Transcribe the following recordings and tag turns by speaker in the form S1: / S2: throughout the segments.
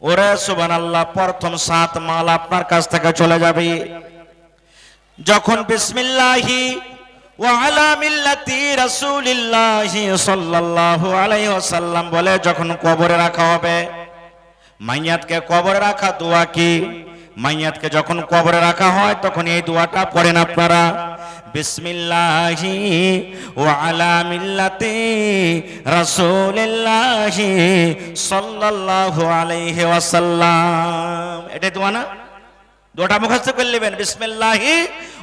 S1: ওরে সুবহানাল্লাহ, প্রথম 7 মাল আপনার কাছ থেকে চলে যাবে। যখন বিসমিল্লাহি ওয়া আলা মিল্লাতি রাসূলিল্লাহি সাল্লাল্লাহু আলাইহি ওয়াসাল্লাম বলে যখন কবরে রাখা হবে, মাইয়াতকে কবরে রাখা দোয়া কি? মাইয়াতকে যখন কবরে রাখা হয় তখন এই দোয়াটা পড়েন আপনারা, বিসমিল্লাহি ওয়া আলা মিল্লাতি রাসূলিল্লাহি সাল্লাল্লাহু আলাইহি ওয়াসাল্লাম। এটা দোয়া না? দোয়াটা মুখস্থ করে নেবেন, বিসমিল্লাহি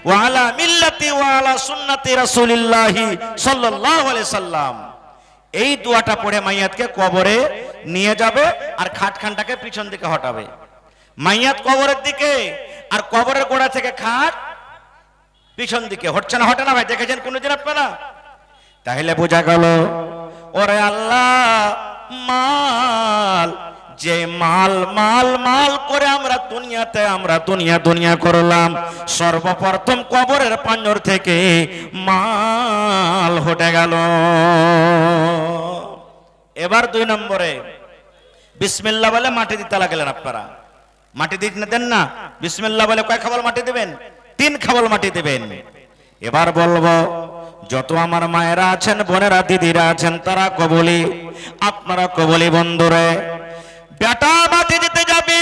S1: ওয়া আলা মিল্লাতি ওয়া আলা সুন্নতি রাসূলিল্লাহি সাল্লাল্লাহু আলাইহি সাল্লাম। এই দোয়াটা পড়ে মাইয়াতকে কবরে নিয়ে যাবে আর খাটখানটাকে পিছন দিকে হটাবে। মাইয়াত কবরের দিকে আর কবরের গোড়া থেকে খাট পিছন দিকে হচ্ছে না, হটে না ভাই? দেখেছেন কোনদিন আপনারা? তাহলে বোঝা গেল ওরে আল্লাহ, মাল যে মাল মাল মাল করে আমরা দুনিয়া করলাম, সর্বপ্রথম কবরের পাঞ্জর থেকে মাল হটে গেল। এবার 2 নম্বরে বিসমিল্লাহ বলে মাটি দিতে লাগলেন আপনারা। মাটি দিতে দেন না? বিসমিল্লাহ বলে কয় খাবল মাটি দেবেন? 3 খাবল মাটি দেবেন। এবার বলবো, যত আমার মায়েরা আছেন, বোনেরা, দিদিরা আছেন, তারা কবলি, আপনারা কবলি বন্ধুরে, বেটা মাটি দিতে যাবে,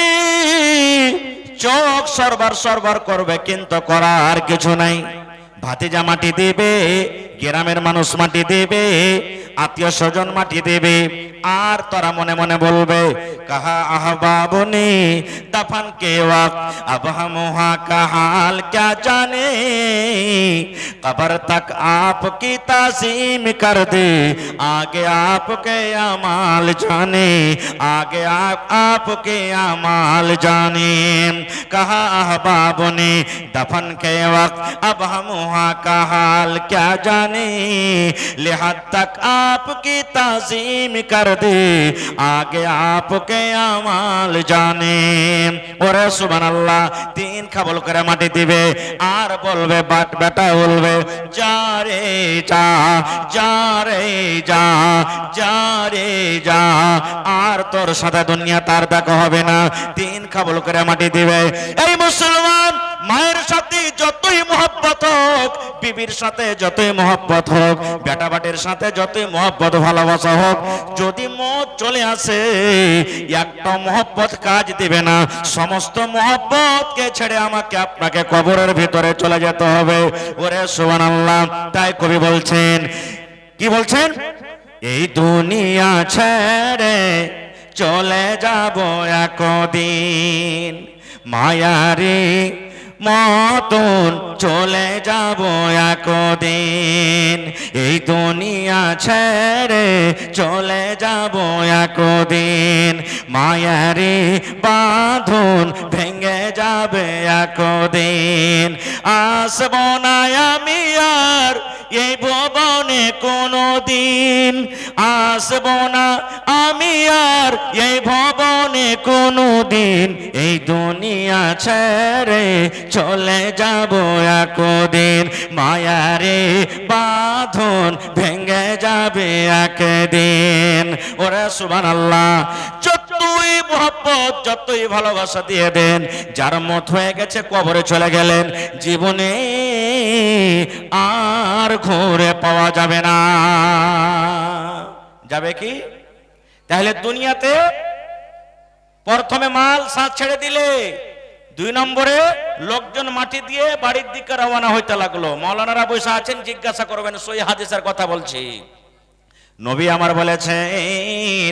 S1: চোখ সরবার করবে, কিন্তু করার কিছু নাই। ভাতিজা মাটি দেবে, গ্রামের মানুষ মাটি দেবে, আত্মীয় স্বজন মাটি দেবে, আর তোরা মনে মনে বলবে, কাহা আহবাবনে দফন के वक्त अब हम वहाँ का हाल क्या जाने, कब्र तक आपकी ताज़ीम कर दे, आगे आपके अमाल जाने, आगे आपके अमाल जाने। कहा अहबाबने दफन के वक्त अब हम वहाँ का हाल क्या जाने, लिहाज तक आपकी ताज़ीम कर दे, आगे आपके अमाल जाने। ওরে সুবহানাল্লাহ, 3 খাবল করে মাটি দিবে আর বলবে, বেটা বলবে, যা রে যা, যা রে যা, যা রে যা, আর তোর সাথে দুনিয়া তার দেখা হবে না। 3 খাবল করে মাটি দিবে। এই মুসলমান, মায়ের সাথে যতই মহব্বত হোক, বিবির সাথে যতই মহব্বত হোক, বেটা বাটির সাথে যতই মহব্বত ভালোবাসা হোক, যদি মত চলে আসে, একটা মহব্বত কাজ দিবে না। সমস্ত মহব্বতকে ছেড়ে আমাকে আপনাকে কবরের ভিতরে চলে যেতে হবে। ওরে সুবহানাল্লাহ, তাই কবি বলছেন, কি বলছেন? এই দুনিয়া ছেড়ে চলে যাব একদিন, মায়ারি মতন চলে যাব একদিন, এই দুনিয়া ছেড়ে চলে যাব একদিন, মায়ারি বাঁধন ভেঙে যাবে একদিন। আসব না আমি আর এই ভুবনে কোনো দিন, আসব না আমি আর এই ভুবনে কোনো দিন, এই দুনিয়া ছেড়ে চলে যাব একদিন, মায়ারে বাঁধন ভেঙে যাবে একদিন। ওরে সুবহানাল্লাহ, যতই মহব্বত, যতই ভালোবাসা দিয়ে দেন, যার মত হয়ে গেছে, কবরে চলে গেলেন, জীবনে আর ঘুরে পাওয়া যাবে না। যাবে কি? তাহলে দুনিয়াতে প্রথমে মাল সাথ ছেড়ে দিলে, 2 নম্বরে লোকজন মাটি দিয়ে বাড়ির দিকে রওনা হইতে লাগলো। মাওলানারা বসে আছেন, জিজ্ঞাসা করবেন, সই হাদিসের কথা বলছি। নবী আমার বলেছেন,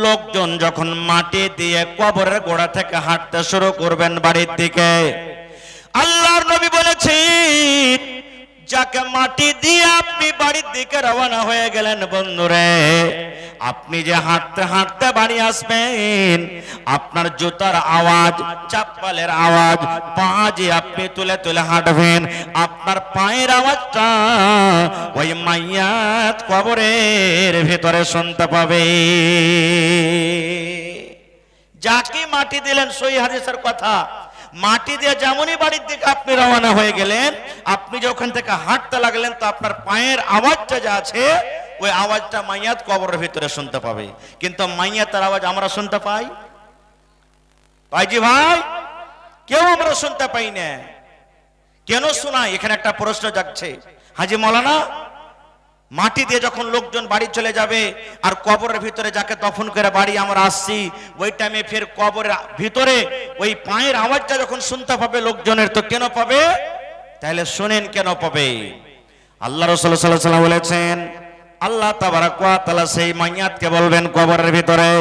S1: লোকজন যখন মাটি দিয়ে কবরের গোড়া থেকে হাঁটতে শুরু করবেন বাড়ির দিকে, আল্লাহর নবী বলেছেন, যাকে মাটি দিয়ে আপনি বাড়ির দিকে রওনা হয়ে গেলেন, বন্ধুরে, আপনি যে হাঁটতে হাঁটতে বাড়ি আসবেন, আপনার জুতার আওয়াজ, চপ্পলের আওয়াজ, পা যে আপনি তুলে তুলে হাঁটবেন, আপনার পায়ের আওয়াজটা ওই মাইয়াত কবরের ভিতরে শুনতে পাবে। যাকে মাটি দিলেন, সই হাদিসের কথা, মাটি দিয়ে যেমনই বাড়ির দিকে আপনি রওনা হয়ে গেলেন, আপনি যখন থেকে হাঁটতে লাগলেন, তো আপনার পায়ের আওয়াজটা যা আছে, ওই আওয়াজটা মাইয়াত কবরের ভিতরে শুনতে পাবে। কিন্তু মাইয়াতের আওয়াজ আমরা শুনতে পাই? ভাইজি ভাই, কেউ আমরা শুনতে পাই না। কেন শোনাই? এখানে একটা প্রশ্ন জাগছে। হাজি মৌলানা, মাটি দিয়ে যখন লোকজন বাড়ি চলে যাবে আর কবরের ভিতরে যাকে দফন করে বাড়ি আমরা আসছি, ওই টাইমে ফের কবরের ভিতরে ওই পায়ের আওয়াজটা যখন শুনতে পাবে লোকজনের, তো কেন পাবে? তাহলে শোনেন কেন পাবে। আল্লাহ রাসূল সাল্লাল্লাহু আলাইহি ওয়াসাল্লাম বলেছেন, আল্লাহ তাবারক ওয়া তাআলা সেই মাইয়াতকে বলবেন কবরের ভিতরে,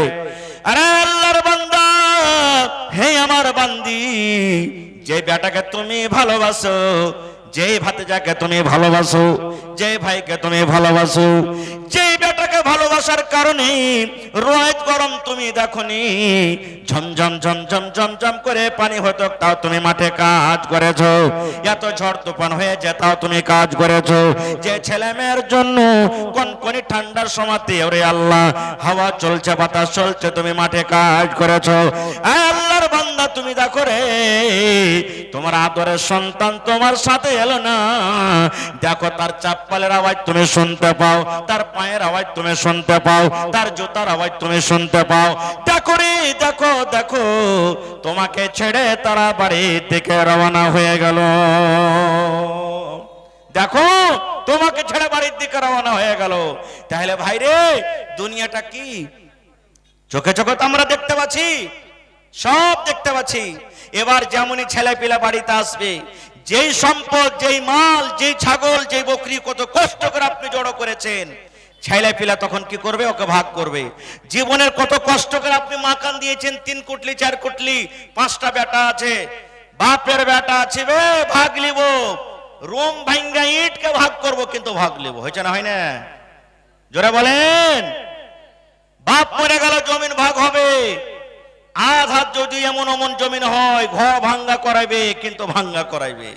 S1: আরে আল্লাহর বান্দা, হে আমার বান্দি, যে বেটাকে তুমি ভালোবাসো, যে ভাতিজাকে তুমি ভালোবাসো, যে ভাইকে তুমি ভালোবাসো, যে বেটাকে ভালোবাসার কারণে রোদ গরম তুমি দেখোনি, ঝমঝম ঝমঝম ঝমঝম করে পানি হতো, তাও তুমি মাঠে কাজ করেছো, এত ঝড় তুফান হয়েছে তাও তুমি কাজ করেছো, যে ছেলে মেয়ের জন্য কনকনি ঠান্ডার সময়তে ওরে আল্লাহ হাওয়া চলছে বাতাস চলছে তুমি মাঠে কাজ করেছো। আল্লাহর বান্দা, তুমি দেখো রে, তোমার আদরের সন্তান তোমার সাথে এলো না, দেখো তার চাপ্পালের আওয়াজ তুমি শুনতে পাও, তার পায়ের আওয়াজ তুমি শুনতে পাও, তার জুতার আওয়াজ তুমি শুনতে পাও, দেখো রে, দেখো দেখো, তোমাকে ছেড়ে তারা বাড়ির দিকে রওনা হয়ে গেল, দেখো তোমাকে ছেড়ে বাড়ির দিকে রওনা হয়ে গেল। তাহলে ভাই রে, দুনিয়াটা কি চোখে চোখে তো আমরা দেখতে পাচ্ছি, সব দেখতে পাচ্ছি। এবার যেমনই ছেলে পিলা বাড়িতে আসবে, যেই সম্পদ, যেই মাল, যেই ছাগল, যেই বকরি কত কষ্ট করে আপনি জড়ো করেছেন, ছেলে পিলা তখন কি করবে? ওকে ভাগ করবে। জীবনের কত কষ্ট করে আপনি মাকান দিয়েছেন, 3 কুটলি 4 কুটলি, 5টা বেটা আছে, বাপের বেটা আছে, বে ভাগ লিব, রুম ভাঙ্গা ইটকে ভাগ করব, কিন্তু ভাগ লিব, হয়েছে না হয় না? জোরে বলেন। বাপ মরে গেল, জমিন ভাগ হবে, আধ হাত যদি এমন অমন জমিন হয়, ঘর ভাঙ্গা করাইবে, কিন্তু ভাঙ্গা করাইবে।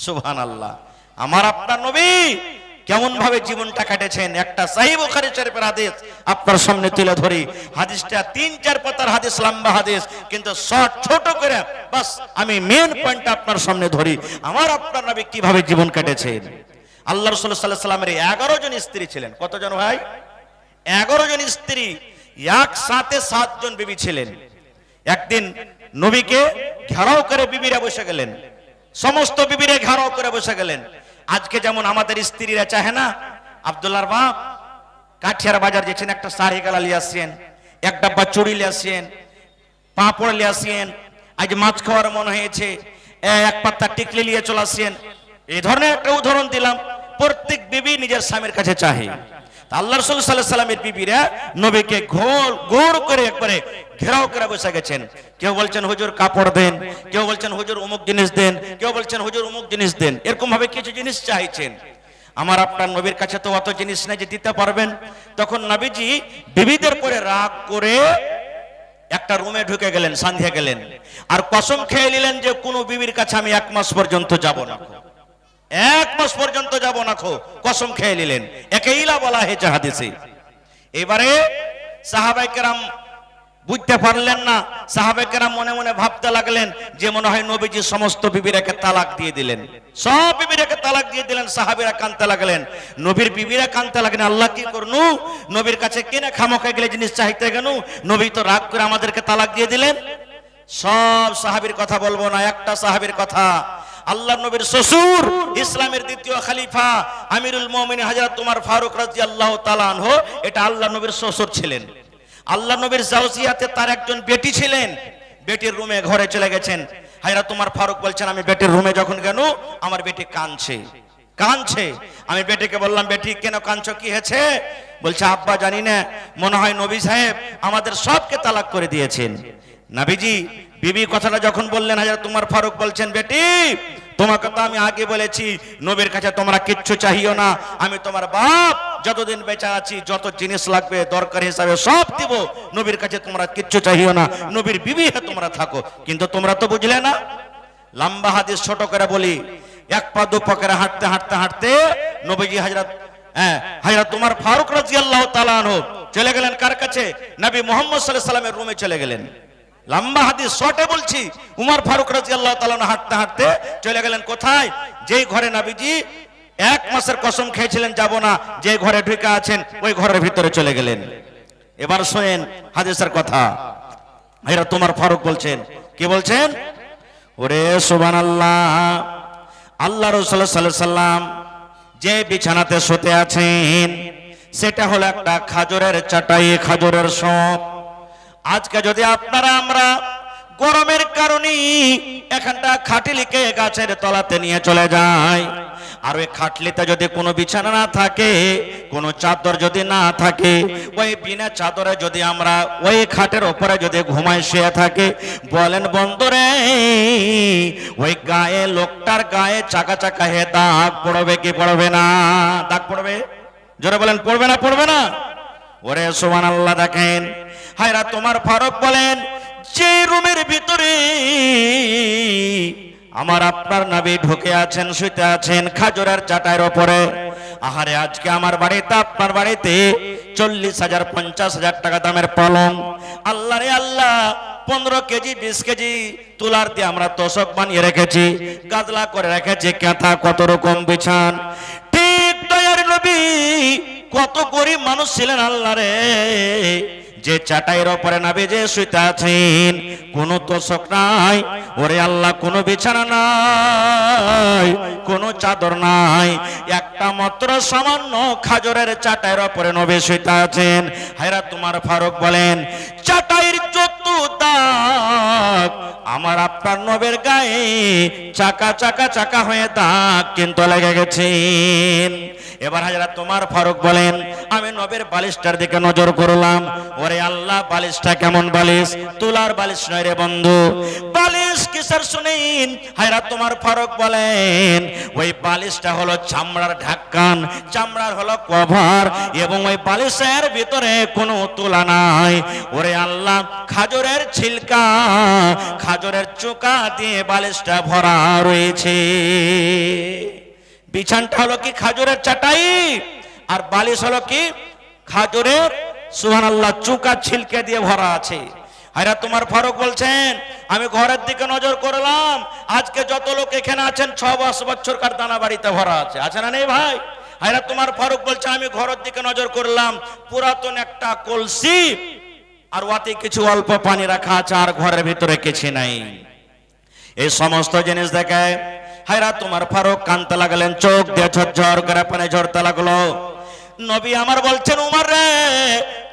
S1: সুবহানাল্লাহ। আমার আপনার নবী কেমন ভাবে জীবনটা কাটেছেন, একটা সহিহ বুখারী শরীফের হাদিস আপনার সামনে তুলে ধরি। হাদিসটা 3-4 পাতার হাদিস, লম্বা হাদিস, কিন্তু শর্ট ছোট করে বাস আমি মেন পয়েন্টটা আপনার সামনে ধরি। আমার আপনার নবী কিভাবে জীবন কাটেছেন। আল্লাহ রাসূল সাল্লাল্লাহু আলাইহি ওয়াসাল্লামের 11 জন স্ত্রী ছিলেন। কতজন ভাই? 11 জন স্ত্রী, একসাথে 7 জন বিবি ছিলেন। একদিন নবীকে ঘেরাও করে বিবিরা বসে গেলেন, সমস্ত বিবিরা ঘেরাও করে বসে গেলেন। আজকে যেমন আমাদের স্ত্রীরা চাহে না, আব্দুল্লাহর বাপ কাঠিয়ার বাজার যেছেন, একটা শাড়ি গালা লিয়ে আসছেন, এক ডাব্বা চুড়ি লিয়ে আসছেন, পাঁপড় লিয়ে আসছেন, আজ মাছ খাওয়ার মন হয়েছে, এক পাত্তা টিকলি নিয়ে চলে আসছেন। এই ধরনের একটা উদাহরণ দিলাম। প্রত্যেক বিবি নিজের স্বামীর কাছে চাহে। আল্লাহ রাসূল সাল্লাল্লাহু আলাইহি ওয়াসাল্লামের বিবিরা নবীকে গোল করে একবারে ঘেরাও করে বসে গেছেন। কেউ বলছেন হুজুর কাপড় দেন, কেউ বলছেন হুজুর অমুক জিনিস দেন, কেউ বলছেন হুজুর অমুক জিনিস দেন, এরকম ভাবে কিছু জিনিস চাইছেন। আমার আপনার নবীর কাছে তো অত জিনিস নাই যে দিতে পারবেন। তখন নবীজি বিবিদের পরে রাগ করে একটা রুমে ঢুকে গেলেন, সন্ধ্যা গেলেন, আর কসম খেয়ে নিলেন যে কোনো বিবির কাছে আমি 1 মাস পর্যন্ত যাব না, 1 মাস পর্যন্ত যাব না, কসম খেয়ে নিলেন। একে ইলা বলা হয়েছে হাদিসে। এবারে সাহাবায়ে কেরাম বুঝতে পারলেন না, সাহাবায়ে কেরাম মনে মনে ভাবতে লাগলেন যে মনে হয় নবীজি সমস্ত বিবিরাকে তালাক দিয়ে দিলেন, সব বিবিরাকে তালাক দিয়ে দিলেন। সাহাবীরা কাঁদতে লাগলেন, নবীর বিবিরা কাঁদতে লাগলেন, আল্লাহ কি করনু, নবীর কাছে কেনে খামোখা গেলে জিনিস চাইতে গেল, নবী তো রাগ করে আমাদেরকে তালাক দিয়ে দিলেন। সব সাহাবীর কথা বলবো না, একটা সাহাবীর কথা। আল্লাহ নবীর শ্বশুর, ইসলামের দ্বিতীয় খলিফা আমিরুল মুমিনিন হযরত উমর ফারুক রাদিয়াল্লাহু তাআলা আনহু, এটা আল্লাহ নবীর শ্বশুর ছিলেন। আল্লাহ নবীর জাওজিয়াতে তার একজন বেটি ছিলেন, বেটির রুমে ঘরে চলে গেছেন। হযরত উমর ফারুক বলছেন, আমি বেটির রুমে যখন গেল, আমার বেটি কাঁদছে। আমি বেটিকে বললাম, বেটি কেন কাঁদছো, কি হয়েছে? বলছে, আব্বা জানি না, মনে হয় নবী সাহেব আমাদের সবকে তালাক করে দিয়েছেন। নবীজি বিবি কথাটা যখন বললেন, হযরত উমর ফারুক বলছেন, বেটি তোমাকে তো আমি আগে বলেছি নবীর কাছে তোমরা কিচ্ছু চাহিও না, আমি তোমার বাপ, যতদিন বেঁচে আছি যত জিনিস লাগবে দরকার হিসাবে সব দিব, নবীর কাছে তোমরা কিচ্ছু চাহিও না, নবীর বিবি হয়ে তোমরা থাকো। কিন্তু তোমরা তো বুঝলে না। লম্বা হাদিস ছোট করে বলি, 1 পা 2 পা করে হাঁটতে নবীজি হযরত উমর ফারুক রাদিয়াল্লাহু তাআলা আনহু চলে গেলেন কার কাছে? নবী মুহাম্মদ সাল্লাল্লাহু আলাইহি ওয়াসাল্লামের রুমে চলে গেলেন। লম্বা হাদিস শর্টে বলছি, উমর ফারুক রাদিয়াল্লাহু তাআলা হাঁটতে চলে গেলেন কোথায়? যেই ঘরে নবীজি 1 মাসের কসম খেয়েছিলেন যাব না, যে ঘরে ঢুকে আছেন ওই ঘরের ভিতরে চলে গেলেন। এবার শুনেন হাদিসের কথা। হযরত উমর ফারুক বলছেন, কি বলছেন? ওরে সুবহানাল্লাহ। আল্লাহ রাসূল সাল্লাল্লাহু আলাইহি সাল্লাম যে বিছানাতে শুতে আছেন সেটা হলো একটা খাজুরের চাটাই, খাজুরের শপ। আজকে যদি আপনারা আমরা গরমের কারণে এখানটা খাটলিকে গাছের তলাতে নিয়ে চলে যায়, আর ওই খাটলিতে যদি কোনো বিছানা না থাকে, কোনো চাদর যদি না থাকে, ওই বিনা চাদরে যদি আমরা ওই খাটের ওপরে যদি ঘুমাই শুয়ে থাকে, বলেন বন্ধুরে ওই গায়ে, লোকটার গায়ে চাকা চাকা হে দাগ পড়বে কি পড়বে না? দাগ পড়বে, জোরে বলেন পড়বে না পড়বে না? ওরে সুবহানাল্লাহ। দেখেন হায়রা তোমার ফারুক বলেন যে রুমের ভিতরে আমার আপনার নবী ঢুকে আছেন, শুতে আছেন খাজুরের চাটাইয়ের উপরে। আহারে আজকে আমার বাড়িতে আপনার বাড়িতে 40,000 50,000 টাকা দামের পলং, আল্লাহ রে আল্লাহ 15 কেজি 20 কেজি তুলার দিয়ে আমরা তোষক বানিয়ে রেখেছি, গাজলা করে রেখেছি, কাঁথা কত রকম বিছান। ঠিক দয়ার নবী কত গরিব মানুষ ছিলেন আল্লাহ রে, যে চাটাইয়ের উপরে নবী যে শুতে আছেন কোনো তোষক নাই, ওরে আল্লাহ কোনো বিছানা নাই, কোনো চাদর নাই, একটা মাত্র সামান্য খাজুরের চাটাইয়ের উপরে নবী শুতে আছেন। হায়রা তোমার ফারুক বলেন চাটাইয়ের যত দাগ আমার আপনার নবীর গায়ে চাকা চাকা চাকা হয়ে দাগ কিন্তু লেগে গেছেন। এবার হাজরাত তোমার ফারুক বলেন আমি নবীর বালিশটার দিকে নজর করলাম, ওরে আল্লাহ বালিশটা কেমন বালিশ, তুলার বালিশ নয় রে বন্ধু। বালিশ কিসের শুনেন? হায়রাত তোমার ফারুক বলেন ওই বালিশটা হলো চামড়ার ঢাকন, চামড়ার হলো কভার, এবং ওই বালিশের ভিতরে কোনো তুলা নাই। ওরে আল্লাহ খাজুরের ছিলকা, খাজুরের চোকা দিয়ে বালিশটা ভরা রয়েছে। বিছানটা হলো কি খাজুরের চাটাই, আর বালিশ হলো কি খাজুরের সুবহানাল্লাহ চুকা ছিলকে দিয়ে ভরা আছে। হায়রা তোমার ফারুক বলছেন আমি ঘরের দিকে নজর করলাম, আজকে যত লোক এখানে আছেন 6 বছরকার দানা বাড়িতে ভরা আছে, আছে না নেই ভাই? হায়রা তোমার ফারুক বলছে আমি ঘরের দিকে নজর করলাম, পুরাতন একটা কলসি আর ওতে কিছু অল্প পানি রাখা আছে, আর ঘরের ভিতরে কিছু নাই। এই সমস্ত জিনিস দেখে হায়রা তোমার ফারুক কাঁদতে লাগলেন, চোখ দিয়ে ঝরঝর করে পানি ঝরতে লাগলো। নবী আমার বলছেন উমর রে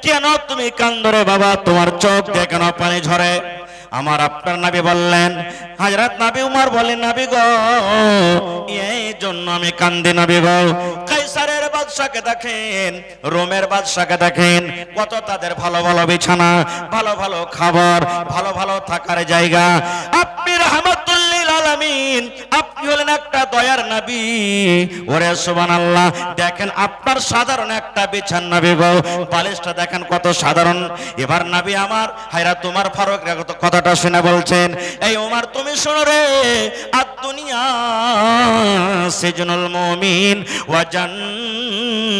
S1: কেন তুমি কাঁদো রে বাবা, তোমার চোখ দিয়ে কেন পানি ঝরে? আমার আপনার নবী বললেন, হযরত নবী উমর বলেন নবী গো এই জন্য আমি কান্দি নবী গো, কাইসারের বাদশাকে দেখেন, রোমের বাদশাকে দেখেন, কত তাদের ভালো ভালো বিছানা, ভালো ভালো খাবার, ভালো ভালো থাকার জায়গা। আপনি রাহমাতুল লিল আলামিন, আপনি হলেন একটা দয়ার নবী। ওরে সুবহানাল্লাহ, দেখেন আপনার সাধারণ একটা বিছানা নবী গো, বালিশটা দেখেন কত সাধারণ। এবার নবী আমার হায়রা তোমার ফারুক কথাটা শুনে বলছেন, এই ওমর তুমি শোনো রে, আদ দুনিয়া সিজনুল মুমিন ওয়া জান্নাতুল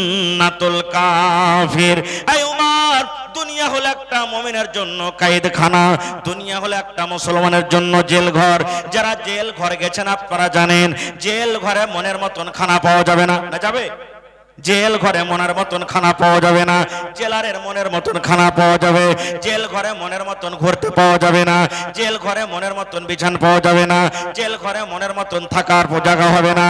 S1: কাফির। এই ওমর দুনিয়া হলো একটা মুমিনের জন্য কায়েদখানা, দুনিয়া হলো একটা মুসলমানের জন্য জেল ঘর। যারা জেল ঘর গেছেন আপনারা জানেন জেল ঘরে মনের মতন খানা পাওয়া যাবে না, না যাবে? জেল ঘরে মনের মতন খানা পাওয়া যাবে না, জেলারের মনের মতন খানা পাওয়া যাবে, জেল ঘরে মনের মতন ঘুরতে পাওয়া যাবে না, জেল ঘরে মনের মতন বিছান পাওয়া যাবে না, জেল ঘরে মনের মতন থাকার জায়গা হবে না।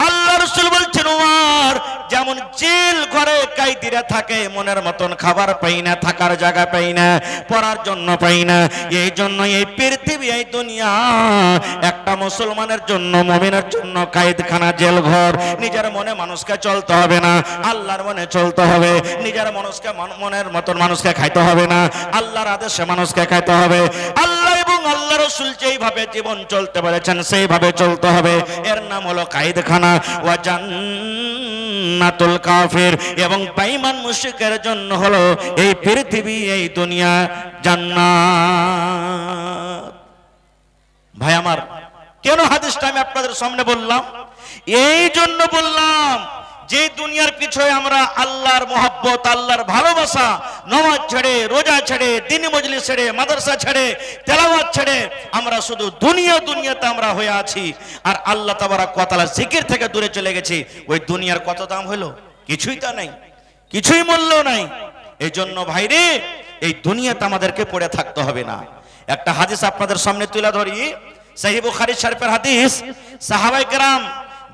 S1: আল্লাহ রাসূল বলছেন উমর যেমন জেল ঘরে কায়দিরা থাকে মনের মতন খাবার পাই না, থাকার জায়গা পাই না, পড়ার জন্য পাই না, এই জন্য এই পৃথিবী এই দুনিয়া একটা মুসলমানের জন্য মুমিনের জন্য কায়েদখানা, জেল ঘর। নিজের মনে মানুষকে চলতে হবে না, আল্লাহর মনে চলতে হবে। নিজের মানুষকে মনের মতন মানুষকে খাইতে হবে না, আল্লাহর আদেশে মানুষকে খাইতে হবে। আল্লাহ এবং আল্লাহ রাসূল যেইভাবে জীবন চলতে বলেছেন সেইভাবে চলতে হবে। এর নাম হলো কায়েদখানা। ওয়া জান্নাতুল কাফির, এবং বেঈমান মুশরিকের জন্য হলো এই পৃথিবী এই দুনিয়া জান্নাত। ভাই আমার কেন হাদিসটা আমি আপনাদের সামনে বললাম? এই জন্য বললাম যে দুনিয়ার পিছনে আমরা আল্লাহর মহব্বত, আল্লাহর ভালোবাসা, নামাজ ছেড়ে, রোজা ছেড়ে, দ্বীনি মজলিস ছেড়ে, মাদ্রাসা ছেড়ে, তেলাওয়াত ছেড়ে আমরা শুধু দুনিয়াতে আমরা হয়ে আছি, আর আল্লাহ তাবারক ওয়া তাআলা জিকির থেকে দূরে চলে গেছি। ওই দুনিয়ার কত দাম হলো? কিছুই তা নাই, কিছুই মূল্য নাই। এই জন্য ভাইরে এই দুনিয়াতে আমাদেরকে পড়ে থাকতে হবে না। একটা হাদিস আপনাদের সামনে তুলে ধরি, সহিহ বুখারী শরীফের হাদিস। সাহাবায়ে কেরাম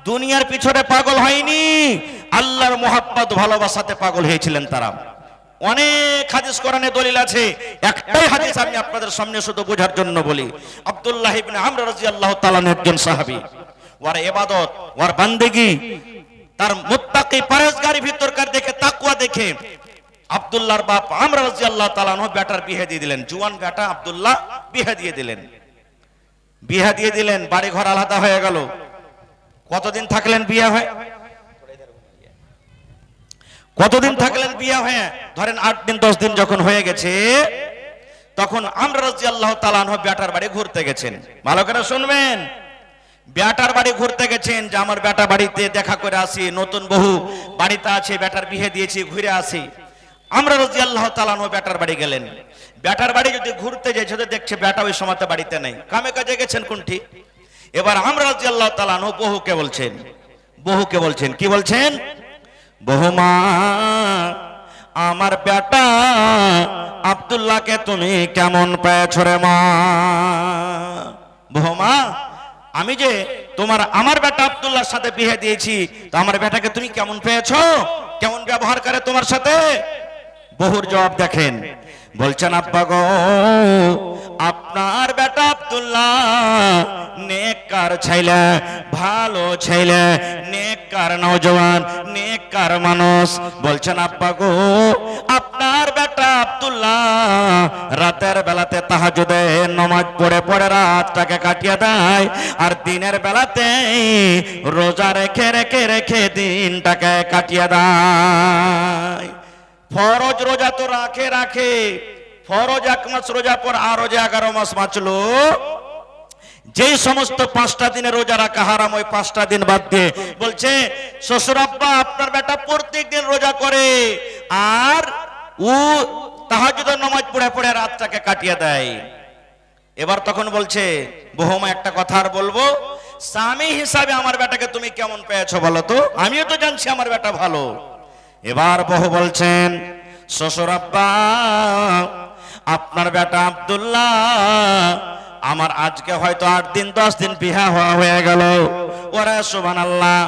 S1: দুনিয়ার পিছনে পাগল হয়নি, আল্লাহর মুহাব্বত ভালোবাসাতে পাগল হয়েছিলেন তারা। অনেক হাদিস কোরআনে দলিল আছে, একটাই হাদিস আমি আপনাদের সামনে শুধু বোঝার জন্য বলি। আব্দুল্লাহ ইবনে আমর রাদিয়াল্লাহু তাআলা একজন সাহাবী, ওর ইবাদত ওর বান্দেগী তার মুত্তাকি পরহেজগারি ভিতরকার দেখে, তাকওয়া দেখে আব্দুল্লাহর বাপ আমর রাদিয়াল্লাহু তাআলা বেটার বিয়ে দিয়ে দিলেন। জুয়ান বেটা আব্দুল্লাহ বিয়ে দিয়ে দিলেন। বিয়ে দিয়ে দিলেন, বাড়ি ঘর আলাদা হয়ে গেল। কতদিন থাকলেন বিয়ে হয়ে? কতদিন থাকলেন বিয়ে হয়ে? ধরেন 8 দিন 10 দিন যখন হয়ে গেছে, তখন আমর রাদিয়াল্লাহু তাআলা বেটার বাড়ি ঘুরতে গেছেন। ভালো করে শুনবেন, বেটার বাড়ি ঘুরতে গেছেন যে আমার বেটা বাড়িতে দেখা করে আসি, নতুন বহু বাড়িতে আছে, বেটার বিয়ে দিয়েছি, ঘুরে আসি। আমরা রাদিয়াল্লাহু তাআলা বেটার বাড়ি গেলেন। বেটার বাড়ি যদি ঘুরতে যাই, সেটা দেখছে বেটা ওই সময়তে বাড়িতে নেই, কামে কাজে গেছেন কোনটি। এবার আমরা রাদিয়াল্লাহু তাআলা বহুকে বলছেন, কি বলছেন? বহুমা, আমার বেটা আব্দুল্লাহকে তুমি কেমন পেয়েছো রে মা? বহুমা, আমি যে আমার বেটা আব্দুল্লাহর সাথে বিয়ে দিয়েছি, তো আমার বেটাকে তুমি কেমন পেয়েছো? কেমন ব্যবহার করে তোমার সাথে? বহুর জবাব দেখেন, বলছেন আব্বা গো, আপনার বেটা আব্দুল্লাহ নেককার ছেলে, ভালো ছেলে, নেককার নওজওয়ান, নেককার মানুষ। বলছেন আব্বা গো, আপনার বেটা আব্দুল্লাহ রাতের বেলাতে তাহাজ্জুদে নামাজ পড়ে পড়ে রাতটাকে কাটিয়ে দেয়, আর দিনের বেলাতে রোজা রেখে দিনটাকে কাটিয়ে দেয়। ফরজ রোজা তো রাখে, ফরজ 1 মাস রোজা পর আরো যে 11 মাস বাঁচলো, যেই সমস্ত 5টা দিনে রোজা রাখা হারাম, ওই 5টা দিন বাদ দিয়ে বলছে শ্বশুর আব্বা আপনার বেটা প্রত্যেক দিন রোজা করে, আর ও তাহাজ্জুদের নামাজ পড়ে পড়ে রাতটাকে কাটিয়ে দেয়। এবার তখন বলছে বহুমা, একটা কথা আর বলবো, স্বামী হিসাবে আমার বেটাকে তুমি কেমন পেয়েছো বলো তো? আমিও তো জানছি আমার বেটা ভালো। এবার বহু বলছেন, শ্বশুর আব্বা আপনার বেটা আব্দুল্লাহ আমার আজকে হয়তো 8 দিন 10 দিন বিয়া হয়ে গেল। ওরে সুবহানাল্লাহ,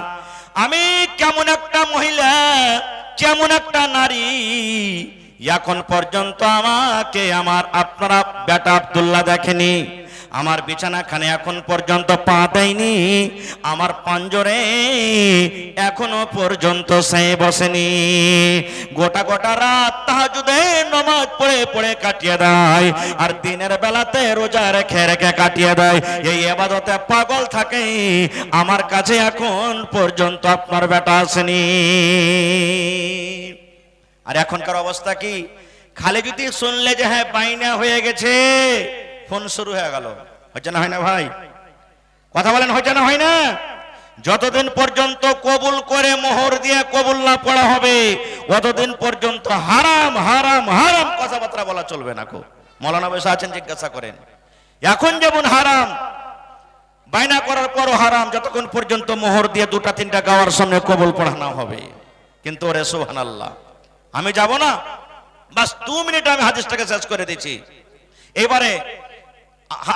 S1: আমি কেমন একটা মহিলা, কেমন একটা নারী, এখন পর্যন্ত আমাকে আপনারা বেটা আব্দুল্লাহ দেখেনি। আমার বিছানাখানে এখন পর্যন্ত পা দেয়নি, আমার পাঞ্জরে এখনো পর্যন্ত সে বসেনি। গোটা গোটা রাত তাহাজ্জুদে নামাজ পড়ে পড়ে কাটিয়ে দেয়, আর দিনের বেলাতে রোজা রেখে কাটিয়ে দেয়। এই ইবাদতে পাগল থাকে, আমার কাছে এখন পর্যন্ত আপনার বেটা আসেনি। আর এখনকার অবস্থা কি? খালি যদি শুনলে যে হ্যাঁ বাইনা হয়ে গেছে, ফোন শুরু হয়ে গেল। হচ্ছে না হয় না ভাই? কথা বলেন, হচ্ছে না হয় না? যতদিন পর্যন্ত কবুল করে মোহর দিয়ে কবুল না পড়া হবে, ততদিন পর্যন্ত হারাম হারাম হারাম কথাবার্তা বলা চলবে না। মৌলানা বসে আছেন, জিজ্ঞাসা করেন। এখন যেমন হারাম, বাইনা করার পরও হারাম, যতক্ষণ পর্যন্ত মোহর দিয়ে 2টা 3টা গাওয়ার সামনে কবুল পড়া না হবে। কিন্তু ওরে সুবহানাল্লাহ, আমি যাব না, বাস 2 মিনিট আমি হাদিসটাকে শেষ করে দিচ্ছি। এবারে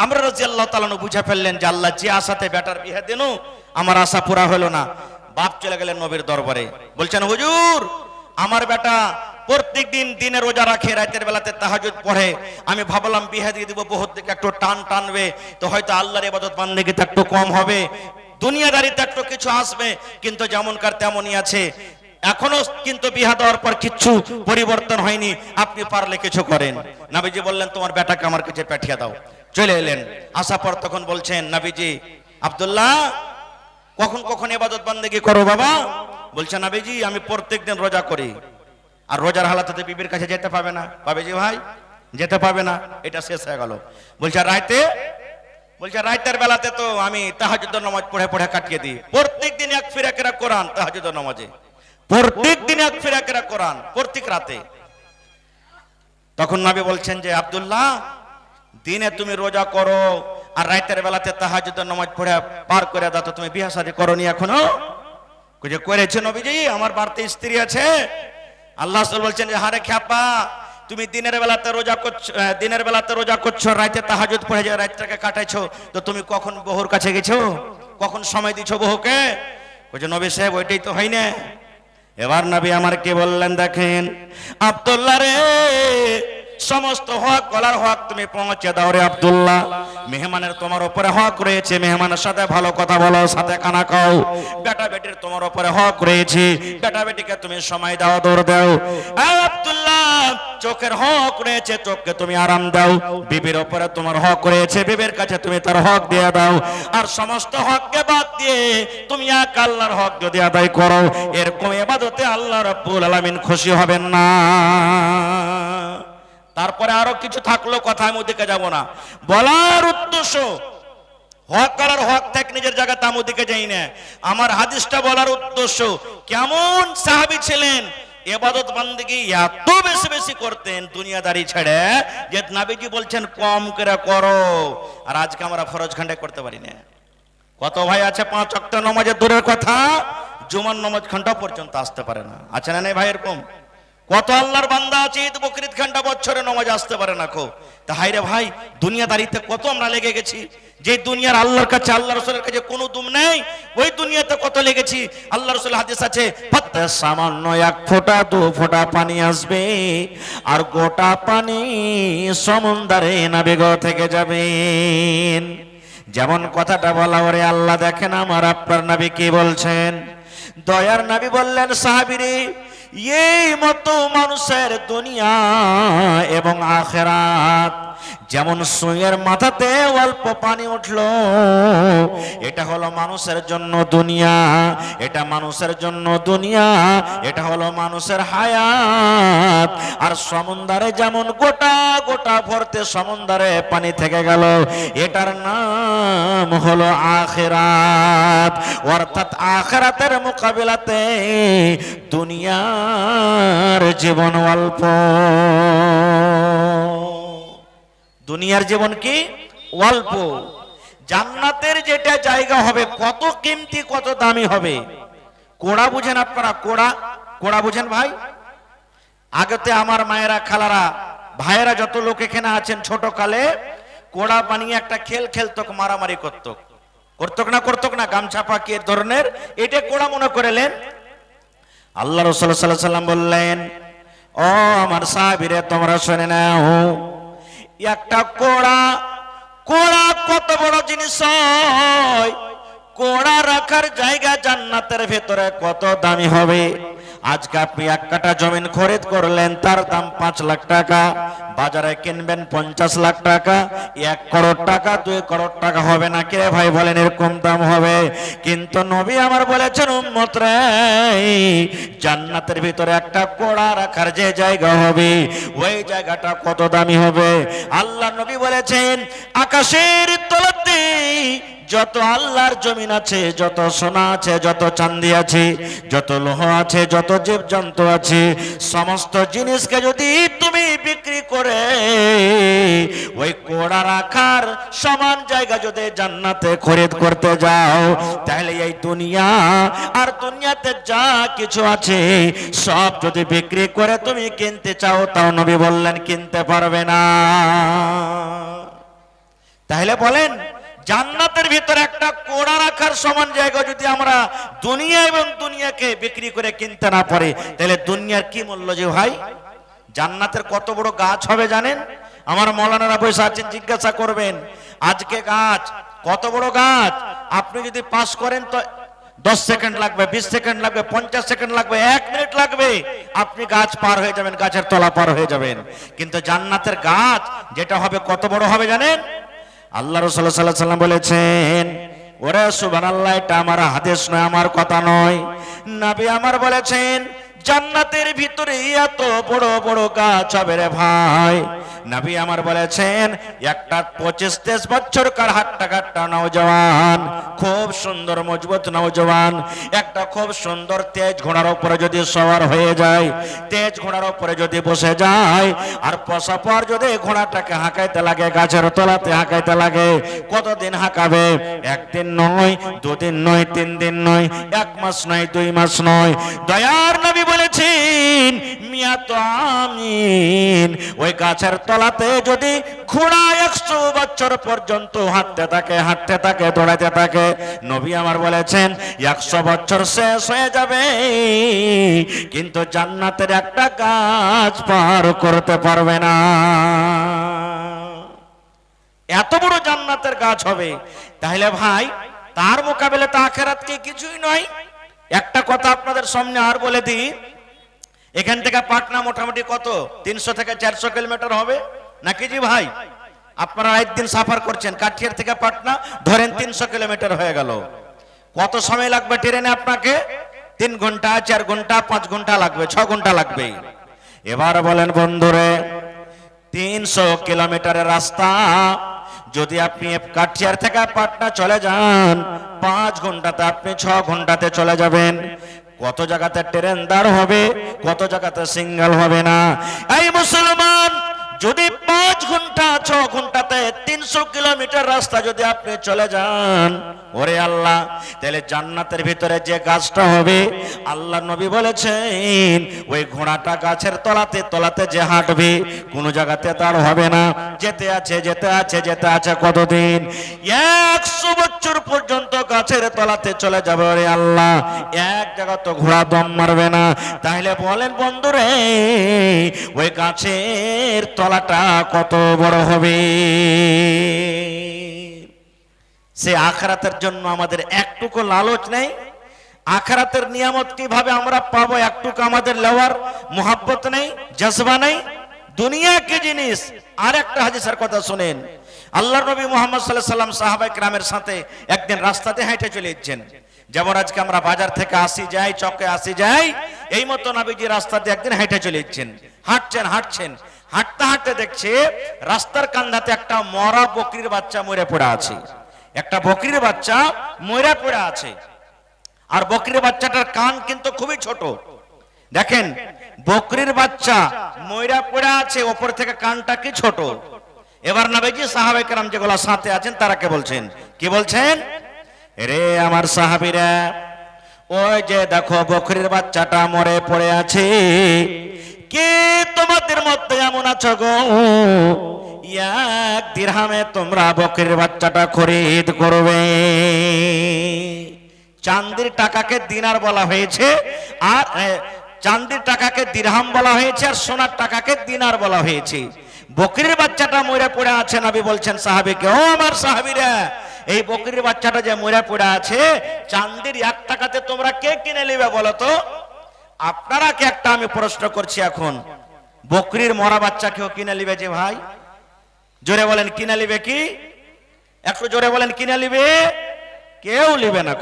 S1: আমর রাদিয়াল্লাহু তাআলা বুঝে ফেললেন যে আল্লাহ যে আশাতে বেটার বিয়ে দেন, আমার আশা পুরা হলো না। বাপ চলে গেলেন নবীর দরবারে, বলছেন হুজুর আমার বেটা প্রত্যেক দিন দিনে রোজা রাখে, রাতের বেলাতে তাহাজ্জুদ পড়ে, আমি ভাবলাম বিয়ে দিয়ে দিব, বহুত দিকে একটু টানবে, তো হয়তো আল্লাহর ইবাদত বান্দেগিতে একটু কম হবে, দুনিয়াদারিতে একটু কিছু আসবে, কিন্তু যেমনকার তেমনই আছে। এখনো কিন্তু বিয়া দেওয়ার পর কিচ্ছু পরিবর্তন হয়নি, আপনি পারলে কিছু করেন। নবীজি বললেন তোমার বেটাকে আমার কাছে পাঠিয়ে দাও। চলে এলেন, আসার পর তখন বলছেন নবীজি, আব্দুল্লাহ কখন কখন ইবাদত বান্দেগি করো বাবা? বলছে নবীজি আমি প্রত্যেক দিন রোজা করি। আর রোজার হালাতে বিবির কাছে যেতে পাবে না। বাবাজি ভাই যেতে পাবে না, এটা শেষ হয়ে গেল। বলছে রাতের বেলাতে তো আমি তাহাজ্জুদের নামাজ পড়ে পড়ে কাটিয়ে দিই। প্রত্যেক দিন এক ফিরাকেরা কোরআন, তাহাজ্জুদের নামাজে প্রত্যেক দিন এক ফিরাকেরা কোরআন, প্রত্যেক রাতে। তখন নবী বলছেন যে আব্দুল্লাহ দিনে তুমি রোজা করো, আর রাতের বেলাতে তাহাজ্জুদের নামাজ পড়ে পার করে দাও, তো তুমি বিয়ে শাদী করোনি এখনো? করেছে নবীজি, আমার বাড়িতে স্ত্রী আছে। আল্লাহ রাসূল বলছেন যে হারে খ্যাপা, তুমি দিনের বেলাতে রোজা করছো, রাতে তাহাজ্জুদ পড়ে যায়, রাতটাকে কাটাইছো, তো তুমি কখন বহুর কাছে গেছো, কখন সময় দিছো বহুকে? বলছে নবী সাহেব ওইটাই তো হয় না। এবার নবী আমার কি বললেন দেখেন, আব্দুল্লাহ রে, সমস্ত হক গলার হক তুমি পৌঁছে দাও রে আব্দুল্লাহ। মেহমানের তোমার উপরে হক রয়েছে, মেহমানের সাথে ভালো কথা বলো, সাথে খানা খাও। বেটা বেটির তোমার উপরে হক রয়েছে, বেটা বেটিকে তুমি সময় দাও, দৌড় দাও। আব্দুল্লাহ, চোখের হক রয়েছে, চোখকে তুমি আরাম দাও। বিবির উপরে তোমার হক রয়েছে, বিবির কাছে তুমি তার হক দিয়ে দাও। আর সমস্ত হককে বাদ দিয়ে তুমি এক আল্লাহর হক যদি আদায় করো, এরকম ইবাদতে আল্লাহ রাব্বুল আলামিন খুশি হবেন না। তারপরে আরো কিছু থাকলো, কথা আমি ওদিকে যাব না। বলার উদ্দেশ্য হক করার হক থেকে নিজের জায়গাতে আমি ওদিকে যাই না। আমার হাদিসটা বলার উদ্দেশ্য, কেমন সাহাবী ছিলেন, ইবাদত বান্দেগি এত বেশি বেশি করতেন দুনিয়াদারি ছেড়ে, যে নবীজি বলছেন কম করে করো। আর আজকে আমরা ফরজ খান্ডে করতে পারি না। কত ভাই আছে 5 ওয়াক্ত নামাজের দূরের কথা, জুমার নামাজ ঘন্টা পর্যন্ত আসতে পারে না, আছে না নেই ভাই? এরকম কত আল্লাহর বান্দা আছে, ঈদ বকরিদ ঘন্টা বছরে নামাজ আসতে পারে না কো। তা হাই রে ভাই, দুনিয়াদারিতে কত আমরা লেগে গেছি। যে দুনিয়ার আল্লাহর কাছে, আল্লাহ রাসূলের কাছে কোনো দুম নেই, ওই দুনিয়াতে কত লেগেছি। আল্লাহ রাসূল হাদিস আছে, ফাতে সামান্য 1 ফোঁটা 2 ফোঁটা পানি আসবে, আর গোটা পানি সমুদ্রে নাবিগ থেকে যাবেন। যেমন কথাটা বলা, ওরে আল্লাহ দেখেন আমার আপনার নবী কি বলছেন। দয়ার নবী বললেন, সাহাবীরে, এই মতো মানুষের দুনিয়া এবং আখিরাত যেমন সুইয়ের মাথাতে অল্প পানি উঠলো, এটা হলো মানুষের জন্য দুনিয়া, এটা মানুষের জন্য দুনিয়া, এটা হলো মানুষের হায়াত। আর সমুদ্রে যেমন গোটা গোটা ভরতে সমুদ্রে পানি থেকে গেল, এটার নাম হলো আখিরাত। অর্থাৎ আখিরাতের মোকাবিলাতে দুনিয়ার জীবন অল্প। দুনিয়ার জীবন কি অল্প। জান্নাতের যেটা জায়গা হবে কত কিমতি, কত দামি হবে। কোড়া বুঝেন আপনারা? কোড়া বুঝেন ভাই? আগেতে আমার মায়েরা, খালারা, ভাইয়েরা, যত লোক এখানে আছেন, ছোট কালে কোড়া বানিয়ে একটা খেল খেলতো, মারামারি করতো না, গামছা পাকিয়ে ধরনের, এটা কোড়া মনে করেলেন। আল্লাহ রাসূল সাল্লাল্লাহু আলাইহি ওয়াসাল্লাম বললেন, ও আমার সাহাবীরা, তোমরা শুনে নাও, একটা কোড়া কত বড় জিনিস হয়। কোড়া রাখার জায়গা জান্নাতের ভেতরে কত দামি হবে। আজকে আপনি 1 কাঠা জমিন খরিদ করলেন, তার দাম 5 লাখ টাকা, বাজারে কিনবেন 50 লাখ টাকা, 1 করোড় টাকা, 2 করোড় টাকা হবে না কে ভাই বলেন? এরকম দাম হবে। কিন্তু নবী আমার বলেছেন, উম্মত রে, জান্নাতের ভিতরে একটা কোড়া রাখার যে জায়গা হবে, ওই জায়গাটা কত দামি হবে। আল্লাহ নবী বলেছেন, আকাশের তলাতে যত আল্লাহর জমিন আছে, যত সোনা আছে, যত চাঁদি আছে, যত লোহা আছে, যত জীবজন্তু আছে, সমস্ত জিনিসকে যদি তুমি বিক্রি করে ওই কোড়া রাখার সমান জায়গা যদি জান্নাতে খরিদ করতে যাও, তাহলে এই দুনিয়া আর দুনিয়াতে যা কিছু আছে সব যদি বিক্রি করে তুমি কিনতে চাও, তাও নবী বললেন কিনতে পারবে না। তাহলে বলেন, জান্নাতের ভিতরে একটা কোড়া রাখার সমান জায়গা যদি আমরা দুনিয়া এবং দুনিয়াকে বিক্রি করে কিনতে না পারি, তাহলে দুনিয়ার কি মূল্য যে ভাই? জান্নাতের কত বড় গাছ হবে জানেন? আমার মৌলানারা বসে আছেন, জিজ্ঞাসা করবেন, আজকে গাছ কত বড় গাছ, আপনি যদি পাস করেন তো 10 সেকেন্ড লাগবে, 20 সেকেন্ড লাগবে, 50 সেকেন্ড লাগবে, 1 মিনিট লাগবে, আপনি গাছ পার হয়ে যাবেন, গাছের তলা পার হয়ে যাবেন। কিন্তু জান্নাতের গাছ যেটা হবে কত বড় হবে জানেন? আল্লাহ রাসূল সাল্লাল্লাহু আলাইহি ওয়াসাল্লাম বলেছেন, ওরে সুবহানাল্লাহ, এটা আমার হাদিস নয়, আমার কথা নয়, নবী আমার বলেছেন, জান্নাতের ভিতরে এত বড় বড় গাছ হবে রে ভাই। নবী আমার বলেছেন, একটা 25-23 বছরকার হাট্টা কাট্টা নওজওয়ান, খুব সুন্দর মজবুত নওজওয়ান, একটা খুব সুন্দর তেজ ঘোড়ার উপরে যদি সওয়ার হয়ে যায়, তেজ ঘোড়ার উপরে যদি বসে যায়, আর বসা পর যদি ঘোড়াটাকে হাঁকাইতে লাগে, গাছের তলাতে হাঁকাইতে লাগে, কতদিন হাঁকাবে? 1 দিন নয়, 2 দিন নয়, 3 দিন নয়, 1 মাস নয়, 2 মাস নয়। দয়ার নবী বলেছেন মিয়াত আমিন, ওই গাছের তলাতে যদি ঘোড়া 100 বছর পর্যন্ত হাঁটতে থাকে দৌড়াতে থাকে, নবী আমার বলেছেন 100 বছর শেষ হয়ে যাবে কিন্তু জান্নাতের একটা গাছ পার করতে পারবে না। এত বড় জান্নাতের গাছ হবে। তাহলে ভাই তার মোকাবেলা তো আখিরাত কি কিছুই নয়। একটা কথা আপনাদের সামনে আর বলে দিই, এখান থেকে পাটনা মোটামুটি কত 300 থেকে 400 কিলোমিটার হবে নাকি জি ভাই? আপনারা একদিন সাফার করছেন কাঠিয়ার থেকে পাটনা, ধরেন 300 কিলোমিটার হয়ে গেল। কত সময় লাগবে ট্রেনে? আপনাকে 3 ঘন্টা, 4 ঘন্টা, 5 ঘন্টা লাগবে, 6 ঘন্টা লাগবে। এবার বলেন বন্ধুরে, 300 কিলোমিটারের রাস্তা যদি আপনি কাঠিয়ার থেকে পাটনা চলে যান 5 ঘন্টাতে, আপনি 6 ঘন্টাতে চলে যাবেন। কত জায়গাতে ট্রেন দাঁড় হবে, কত জায়গাতে সিঙ্গেল হবে না। এই মুসলমান, যদি 5 ঘন্টা 6 ঘন্টাতে 300 কিলোমিটার রাস্তা যদি আপনি চলে যান, ওরে আল্লাহ, তাহলে জান্নাতের ভিতরে যে গাছটা হবে, আল্লাহ নবী বলেছেন ওই ঘোড়াটা গাছের তলাতে যে হাঁটবে কোন জায়গাতে তার হবে না। যেতে আছে কতদিন? 100 বছর পর্যন্ত গাছের তলাতে চলে যাবে। ওরে আল্লাহ, এক জায়গা তো ঘোড়া দম মারবে না। তাহলে বলেন বন্ধুরে, ওই গাছের তলাটা কত বড় হবে? সে আখিরাতের জন্য আমাদের একটুকু লালচ নেই। আখিরাতের নিয়ামত কিভাবে আমরা পাবো একটুকু আমাদের লেওয়ার মোহাব্বত নেই, জজবা নেই। দুনিয়া কি জিনিস? আর একটা হাদিসের কথা শুনেন। আল্লাহর নবী মুহাম্মদ সাল্লাল্লাহু আলাইহি সাল্লাম সাহাবায়ে কিরামের সাথে একদিন রাস্তাতে হেঁটে চলে যাচ্ছেন। যেমন আজকে আমরা বাজার থেকে আসি যাই, চকে আসি যাই, এই মতো নবীজি রাস্তাতে একদিন হেঁটে চলে যাচ্ছেন। হাঁটতে হাঁটতে দেখছে রাস্তার কান্ধাতে একটা মরা বকরির বাচ্চা মরে পড়ে আছে। একটা বকরির বাচ্চা মরে পড়ে আছে। আর বকরির বাচ্চাটার কান কিন্তু খুবই ছোট। দেখেন, বকরির বাচ্চা মরে পড়ে আছে, ওপর থেকে কানটা কি ছোট। এবার নবীজি সাহাবায়ে কেরাম যেগুলো সাথে আছেন তারাকে বলছেন, কি বলছেন? রে আমার সাহাবীরা, ওই যে দেখো বকরির বাচ্চাটা মরে পড়ে আছে, কে তোমাদের মধ্যে এমন আছো গো 1 দিরহামে তোমরা বকরির বাচ্চাটা খরিদ করবে? চাঁদির টাকাকে দিনার বলা হয়েছে, আর চাঁদির টাকাকে দিরহাম বলা হয়েছে, আর সোনার টাকাকে দিনার বলা হয়েছে। বকরির বাচ্চাটা মরে পড়ে আছে, নবী বলছেন সাহাবীকে, ও আমার সাহাবীরা, এই বকরির বাচ্চাটা যে মরে পড়ে আছে, চাঁদির 1 টাকাতে তোমরা কে কিনে নেবে বলো তো? আপনারা কি একটা আমি প্রশ্ন করছি এখন, বকরির মরা বাচ্চা কেউ কিনে নিবে যে ভাই? জোরে বলেন, কিনে নিবে কি? একটু জোরে বলেন, কিনে নিবে? কেউ নিবে না।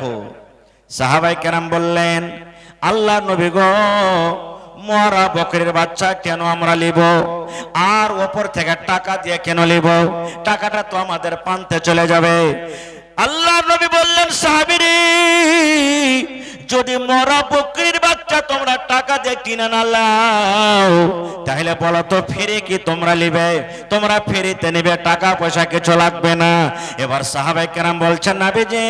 S1: সাহাবায়ে কেরাম বললেন, আল্লাহ নবী গো, মরা বকরির বাচ্চা কেন আমরা নিব? আর ওপর থেকে টাকা দিয়ে কেন নিব? টাকাটা তো আমাদের পান্তে চলে যাবে। আল্লাহ নবী বললেন, সাহাবীরে, যদি মরা বকরির বাচ্চা তোমরা টাকা দিয়ে কিনে না লাও, তাহলে বলো তো ফিরে কি তোমরা নিবে? তোমরা ফিরিতে নিবে, টাকা পয়সা কিছু লাগবে না। এবার সাহাবায়ে কেরাম বলছেন, নবীজি,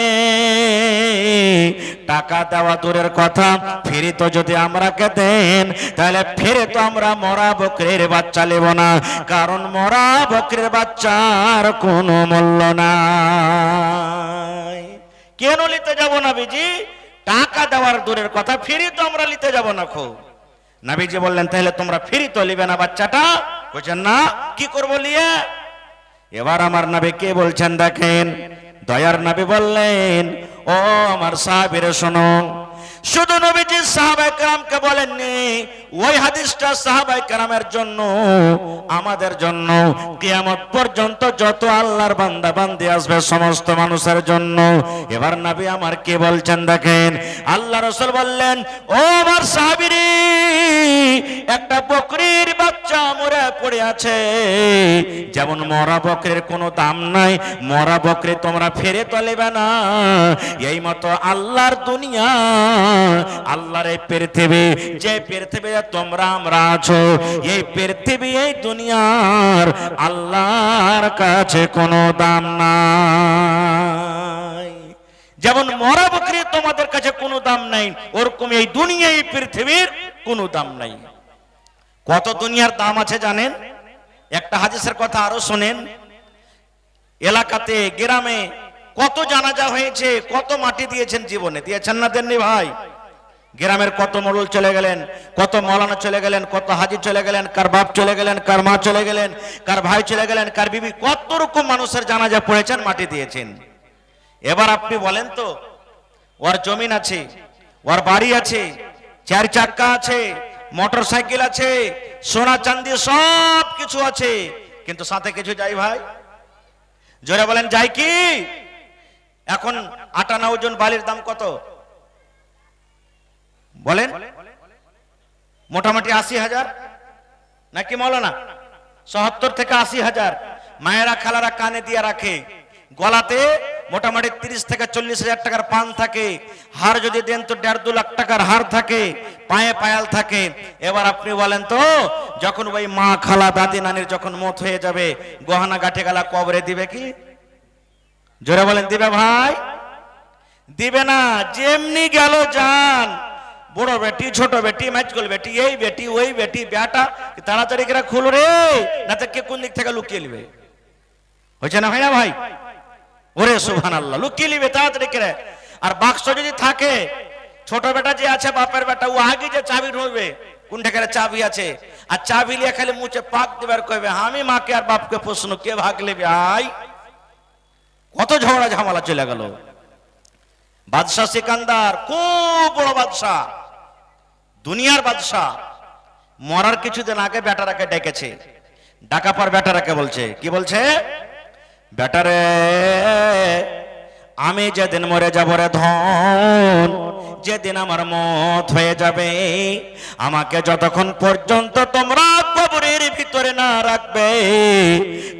S1: টাকা দেওয়া দূরের কথা, ফিরে তো যদি আমরাকে দেন, তাহলে ফিরে তো আমরা মরা বকরির বাচ্চা নেব না, কারণ মরা বকরির বাচ্চার কোনো মূল্য নাই। কেন নিতে যাব নবীজি? টাকা দেওয়ার দূরের কথা, ফিরি তো আমরা নিতে যাব না। নবীজি বললেন, তাহলে তোমরা ফিরি তো নিবে না বাচ্চাটা? বলছেন না, কি করবো নিয়ে? এবার আমার নবী কে বলছেন দেখেন, দয়ার নবী বললেন, ও আমার সাহাবীরা শোনো। শুধু নবীজি সাহাবায়ে কেরামকে বলেননি, ওই হাদিসটা সাহাবায়ে কেরামের জন্য, আমাদের জন্য, কিয়ামত পর্যন্ত যত আল্লাহর বান্দা বান্দি আসবে সমস্ত মানুষের জন্য। এবার নবী আমার কে বলছেন দেখেন, আল্লাহ রাসূল বললেন, ও আমার সাহাবীরা, একটা বকরির বাচ্চা মরে পড়ে আছে, যেমন মরা বকরির কোনো দাম নাই, মরা বকরি তোমরা ফিরে তো নেবে না, এই মতো আল্লাহর দুনিয়া, আল্লাহর এই পৃথিবী, যে পৃথিবীতে তোমরা আমরা আছো, এই পৃথিবী, এই দুনিয়ার আল্লাহর কাছে কোনো দাম নাই। যেমন মরা বকরি তোমাদের কাছে কোনো দাম নাই, ওরকম এই দুনিয়া, এই পৃথিবীর কোনো দাম নাই। কত দুনিয়ার দাম আছে জানেন? একটা হাদিসের কথা আরো শোনেন। এলাকাতে গ্রামে কত জানাজা হয়েছে, কত মাটি দিয়েছেন জীবনে, দিয়েছেন না দেননি ভাই? গ্রামের কত মোড়ল চলে গেলেন, কত মৌলানা চলে গেলেন, কত হাজি চলে গেলেন, কার বাপ চলে গেলেন, কার মা চলে গেলেন, কার ভাই চলে গেলেন, কার বিবি, কত রকম মানুষের জানাজা পড়েছেন, মাটি দিয়েছেন। এবার আপনি বলেন তো, ওর জমিন আছে, ওর বাড়ি আছে, 4 চাক্কা আছে, মোটর সাইকেল আছে, সোনা চাঁদি সব কিছু আছে, কিন্তু সাথে কিছু যাই ভাই? জোরে বলেন যাই কি? এখন 58 ওজন বালির দাম কত বলেন? মোটামুটি 80,000 নাকি মৌলানা? 70 থেকে 80,000। মায়েরা খালারা কানে দিয়ে রাখে, গলাতে মোটামুটি 30 থেকে 40,000 টাকার পান থাকে, হার যদি দেন তো 1.5-2 লাখ টাকার হার থাকে, পায়ে পায়াল থাকে। এবার আপনি বলেন তো, যখন ওই মা খালা দাদি নানির যখন মত হয়ে যাবে, গহনা গাঠে গালা কবরে দিবে কি? জোরে বলেন দিবে ভাই? দিবে না। যেমনি গেল যান, বড় বেটি, ছোট বেটি, মাইজকল বেটি, এই বেটি, ওই বেটি, বেটা তাড়াতাড়ি করে খুল রে, না তো কে কোন দিক থেকে লুকিয়ে নিবে। হয়েছে না হয় না ভাই? ওরে সুবহানাল্লাহ, লুকিয়ে নিবে তাড়াতাড়ি করে। আর বাক্স যদি থাকে, ছোট বেটা যে আছে বাপের বেটা, ও আগে যে চাবি ঢুকবে, কোনটা করে চাবি আছে, আর চাবি লিয়ে খালি মুছে পাক দেবার কইবে, আমি মাকে আর বাপকে প্রশ্ন কে ভাগ নেবে? আই কত ঝগড়া ঝামেলা চলে গেল। বাদশাহ সিকান্দার খুব বড় বাদশাহ, দুনিয়ার বাদশাহ। মরার কিছুদিন আগে বেটারাকে ডেকেছে, ডাকা পর বেটারাকে বলছে, কি বলছে? বেটারে, আমি যেদিন মরে যাব রে ধন, যেদিন আমার মত হয়ে যাবে, আমাকে যতক্ষণ পর্যন্ত তোমরা কবরের ভিতরে না রাখবে,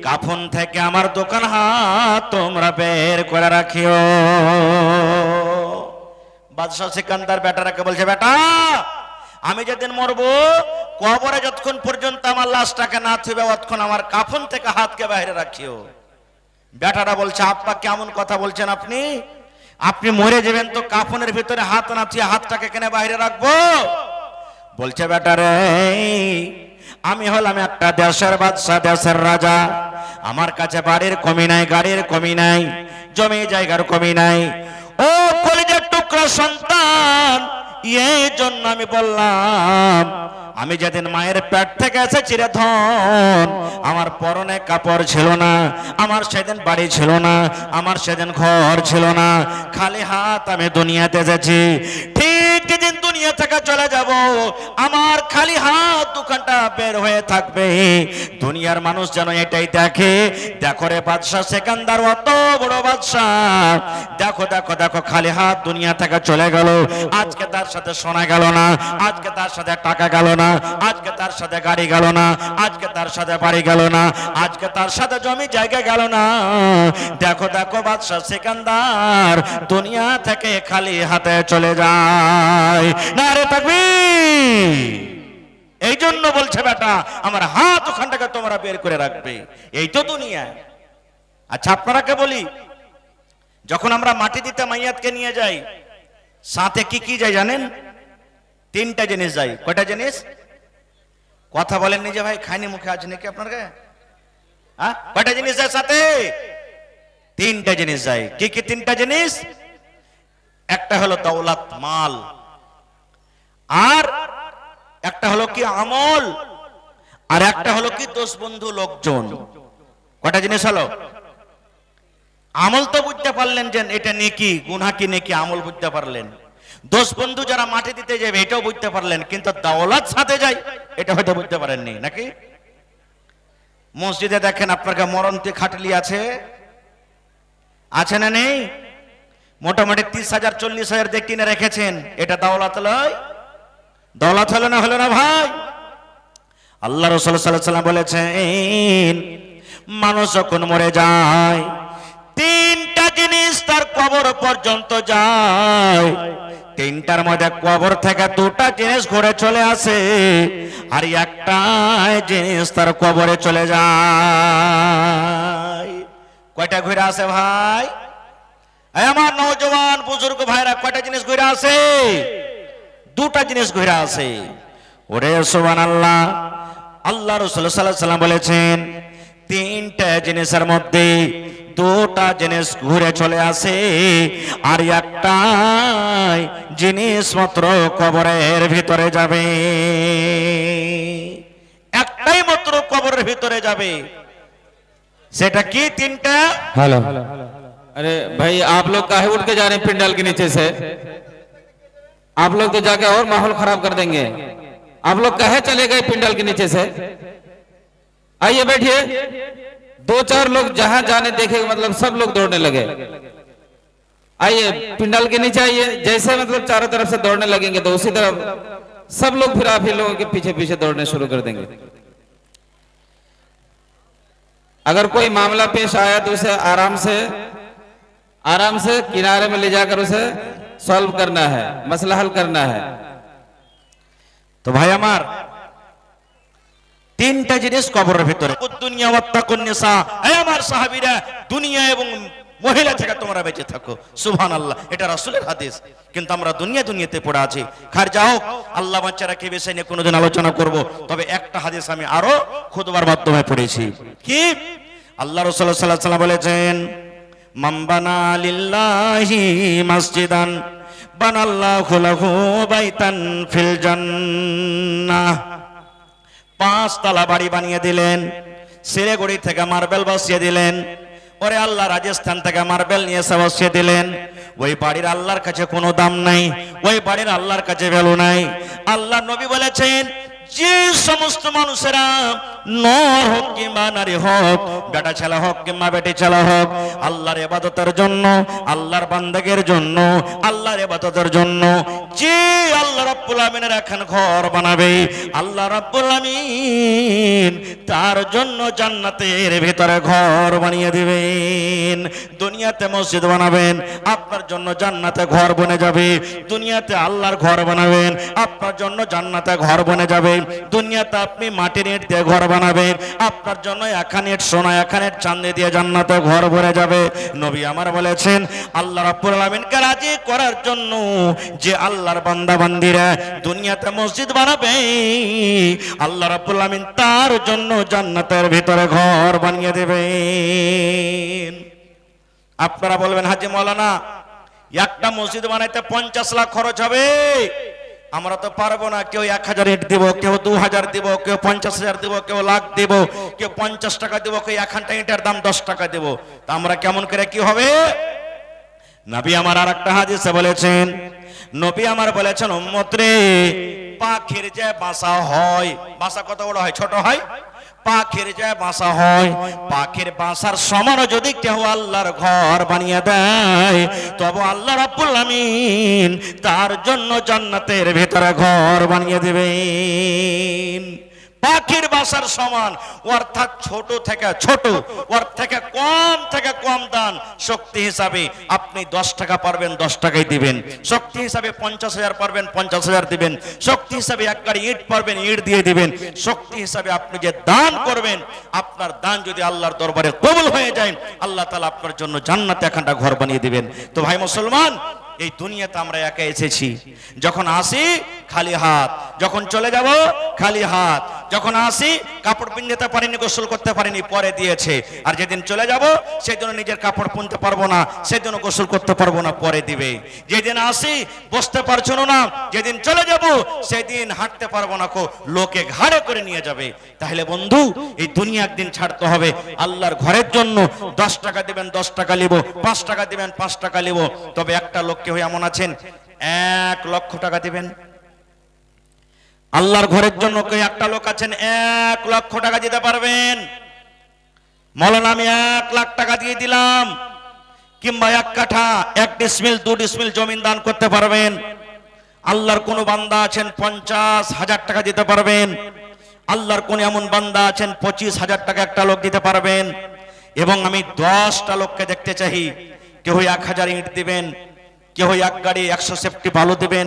S1: কাফন থেকে আমার দোকান হাত তোমরা বের করে রাখিও। বাদশাহ সিকান্দার বেটারাকে বলছে, বেটা আমি যেদিন মরবো, কবরে যতক্ষণ পর্যন্ত আমার লাশটাকে না থুবে, ততক্ষণ আমার কাফন থেকে হাতকে বাইরে রাখিও। বেটারা বলছে, আব্বা কেমন কথা বলছেন আপনি? আপনি মরে যাবেন তো কাফনের ভিতরে হাত না থুয়ে হাতটাকে কেন বাইরে রাখবো? বলছে, বেটারে আমি হলাম একটা দেশের বাদশাহ, দেশের রাজা। আমার কাছে বাড়ির কমি নাই, গাড়ির কমি নাই, জমি জায়গার কমি নাই। ও কলিজার টুকরা সন্তান, এই জন্য আমি বললাম, আমি যেদিন মায়ের পেট থেকে এসেছি রে ধন, আমার পরনে কাপড় ছিল না, আমার সেদিন বাড়ি ছিল না, আমার সেদিন ঘর ছিল না, খালি হাত আমি দুনিয়াতে এসেছি। ঠিক যেদিন দুনিয়া থেকে চলে যাব, আমার খালি হাত দুখানটা বের হয়ে থাকবে। দুনিয়ার মানুষ যেন এটাই দেখে, দেখো রে বাদশাহ সিকান্দার অত বড় বাদশাহ, দেখো দেখো দেখো খালি হাত দুনিয়া থেকে চলে গেল। আজকে তার সাথে সোনা গেল না, আজকে তার সাথে টাকা গেল না, আজকে তার সাথে গাড়ি গেল না, আজকে তার সাথে বাড়ি গেল না, আজকে তার সাথে জমি জায়গা গেল না। দেখো দেখো বাদশাহ সিকান্দার দুনিয়া থেকে খালি হাতে চলে যায়। নারে তাকবীর! এই জন্য বলছে, বেটা আমার হাত ওখানটাকে তোমরা বের করে রাখবে। এই তো দুনিয়া। আচ্ছা আপনারাকে বলি, যখন আমরা মাটি দিতে মাইয়াতকে নিয়ে যাই, সাথে কি কি যায় জানেন? 3টা জিনিস যায়। কয়টা জিনিস? কথা বলেন নিজে ভাই, খাইনি মুখে আছে নাকি আপনার গায়ে? হ্যাঁ, কয়টা জিনিস যায় সাথে? 3টা জিনিস যায়। কি কি 3টা জিনিস? একটা হলো দৌলত, মাল, আর একটা হলো কি আমল, আর একটা হলো কি দোষ বন্ধু লোকজন। কয়টা জিনিস হলো? আমল তো বুঝতে পারলেন যে এটা নেকি, গুনাহ কি নেকি, আমল বুঝতে পারলেন। দোষ বন্ধু যারা মাটি দিতে যাবে এটাও বুঝতে পারলেন, কিন্তু দৌলত সাথে যায় এটা হয়তো বুঝতে পারেননি নাকি? মসজিদে দেখেন আপনার মরণতে খাটলি আছে, আছে না নেই? মোটামুটি 30,000 40,000 দিয়ে কিনে রেখেছেন, এটা দৌলত লয়? দৌলত হলো না, হলো না ভাই? আল্লাহ রাসূল সাল্লাল্লাহু আলাইহি ওয়াসাল্লাম বলেছেন, মানুষ যখন মরে যায় 3টা জিনিস তার কবর পর্যন্ত যায়। 3টার মধ্যে কবর থেকে 2টা জিনিস ঘুরে চলে আসে, আর একটা জিনিস তার কবরে চলে যায়। কয়টা ঘুরে আসে ভাই? আমার নওজওয়ান বুজুর্গ ভাইরা, কয়টা জিনিস ঘুরে আসে? 2টা জিনিস ঘুরে আসে। ওরে সুবহানাল্লাহ, আল্লাহ রাসূল সাল্লাল্লাহু আলাইহি ওয়াসাল্লাম বলেছেন তিনটা জিনিসের মধ্যে দুটা জিনিস ঘুরে চলে আসে, আর একটাই জিনিসপত্র কবরের ভিতরে যাবে, একটাই মাত্র কবরের ভিতরে যাবে। সেটা কি? তিনটা।
S2: हेलो, अरे भाई आप लोग काहे उठ के जा रहे हैं पिंडल के नीचे से? आप लोग तो जाके और माहौल खराब कर देंगे। आप लोग काहे चले गए पिंडल के नीचे से? आइए बैठिए। दो चार लोग जहां जाने देखे मतलब सब लोग दौड़ने लगे। आइए पिंडल के नीचे आइए। जैसे मतलब चारों तरफ से दौड़ने लगेंगे तो उसी तरफ सब लोग फिर आप ही लोगों के पीछे पीछे दौड़ने शुरू कर देंगे। अगर कोई मामला पेश आया तो उसे आराम से किनारे में ले जाकर उसे सॉल्व करना है, मसला हल करना है।
S1: তো ভাই আমার, তিনটা জিনিস কবরের ভিতরে। দুনিয়া ওয়াত্তাকুন নিসা, হে আমার সাহাবীরা, দুনিয়া এবং মহিলা থেকে তোমরা বেঁচে থাকো। সুবহানাল্লাহ, এটা রাসূলের হাদিস, কিন্তু আমরা দুনিয়াতে পড়ে আছি। খার যাও, আল্লাহ বাচ্চারা কে বিষয় নিয়ে কোনোদিন আলোচনা করব, তবে একটা হাদিস আমি আরো খুতবার মাধ্যমে পড়েছি। কি? আল্লাহ রাসূল সাল্লাল্লাহু আলাইহি ওয়াসাল্লাম বলেছেন, মান বানা লিল্লাহি মসজিদান বানাল্লাহু লাহু বাইতান ফিল জান্নাহ। 5 তলা বাড়ি বানিয়ে দিলেন, শিলিগুড়ি থেকে মার্বেল বসিয়ে দিলেন, ওরে আল্লাহ রাজস্থান থেকে মার্বেল নিয়ে এসে বসিয়ে দিলেন। ওই বাড়ির আল্লাহর কাছে কোনো দাম নাই, ওই বাড়ির আল্লাহর কাছে ভ্যালু নাই। আল্লাহ নবী বলেছেন, যে সমস্ত মানুষেরা নর হোক কিংবা নারী হোক, বেটা ছেলে হোক কিংবা বেটি ছেলে হোক, আল্লাহর ইবাদতের জন্য, আল্লাহর বান্দাগের জন্য, আল্লাহর ইবাদতের জন্য যে আল্লাহ রাব্বুল আমিনের এখন ঘর বানাবে, আল্লাহ রাব্বুল আমিন তার জন্য জান্নাতের ভিতরে ঘর বানিয়ে দিবেন। দুনিয়াতে মসজিদ বানাবেন, আপনার জন্য জান্নাতে ঘর বনে যাবে। দুনিয়াতে আল্লাহর ঘর বানাবেন, আপনার জন্য জান্নাতে ঘর বনে যাবে। দুনিয়াতে আপনি মাটির ইট দিয়ে ঘর বানাবেন, আপনার জন্য এখানে সোনা এখানে চাঁদি দিয়ে জান্নাতে ঘর ভরে যাবে। নবী আমার বলেছেন, আল্লাহ রাব্বুল আমিনকে রাজি করার জন্য যে আল্লাহর বান্দা বান্দীরা দুনিয়াতে মসজিদ বানাবে, আল্লাহ রাব্বুল আমিন তার জন্য জান্নাতের ভিতরে ঘর বানিয়ে দেবেন। আপনারা বলবেন, হাজী মাওলানা একটা মসজিদ বানাইতে 50 লাখ খরচ হবে, আমরা তো পারবো না। কেউ 1000 ইট দিব, কেউ 2000 দিব, কেউ 50,000 দিব, কেউ লাখ দিব, কেউ 50 টাকা দিব, কেউ 1 ইটের দাম 10 টাকা দিব। তা আমরা কেমন করে কি হবে? নবী আমার আর একটা হাদিসে বলেছেন, নবী আমার বলেছেন, উম্মত রে, পাখির যে বাসা হয়, বাসা কত বড় হয়? ছোট হয়। পাখির যে বাসা হয়, পাখির বাসার সমান যদি কেউ আল্লাহর ঘর বানিয়ে দেয়, তবে আল্লাহ রাব্বুল আমিন তার জন্য জান্নাতের ভিতরে ঘর বানিয়ে দিবেন। পাখির বাসার সমান, অর্থাৎ ছোট থেকে ছোট, ওর থেকে কম দান। শক্তি হিসাবে আপনি 10 টাকা পারবেন 10 টাকাই দিবেন, শক্তি হিসাবে 50,000 পারবেন 50,000 দিবেন, শক্তি হিসাবে 1 গাড়ি ইট পারবেন ইট দিয়ে দিবেন। শক্তি হিসাবে আপনি যে দান করবেন, আপনার দান যদি আল্লাহর দরবারে কবুল হয়ে যায়, আল্লাহ তাআলা আপনার জন্য জান্নাতে একটা ঘর বানিয়ে দিবেন। তো ভাই মুসলমান, এই দুনিয়াতে আমরা একা এসেছি, যখন আসি খালি হাত, যখন চলে যাব খালি হাত। যখন আসি কাপড় পিনতে পারিনি, গোসল করতে পারিনি, পরে দিয়েছে। আর যেদিন চলে যাব সেদিন নিজের কাপড় পুনতে পারবো না, সেদিন গোসল করতে পারবো না, পরে দিবে। যেদিন আসি বসতে পারছো না, যেদিন চলে যাব সেদিন হাঁটতে পারবো না, লোকে ঘাড়ে করে নিয়ে যাবে। তাহলে বন্ধু, এই দুনিয়া একদিন ছাড়তে হবে। আল্লাহর ঘরের জন্য 10 টাকা দিবেন 10 টাকা নিব, 5 টাকা দিবেন 5 টাকা নিব। তবে একটা লোক কেউ এমন আছেন 1 লক্ষ টাকা দিবেন। আল্লাহর ঘরের জন্য কেউ একটা লোক আছেন 1 লক্ষ টাকা দিতে পারবেন? মৌলানা আমি 1 লাখ টাকা দিয়ে দিলাম, কিংবা 1 কাঠা 1 ডিসমিল 2 ডিসমিল জমিন দান করতে পারবেন? আল্লাহর কোন বান্দা আছেন 50,000 টাকা দিতে পারবেন? আল্লাহর কোন এমন বান্দা আছেন 25,000 টাকা একটা লোক দিতে পারবেন? এবং আমি 10টা লোককে দেখতে চাই, কেউ 1000 ইট দিবেন, কেউ 1 গাড়ি 100 সেফটি বালু দিবেন,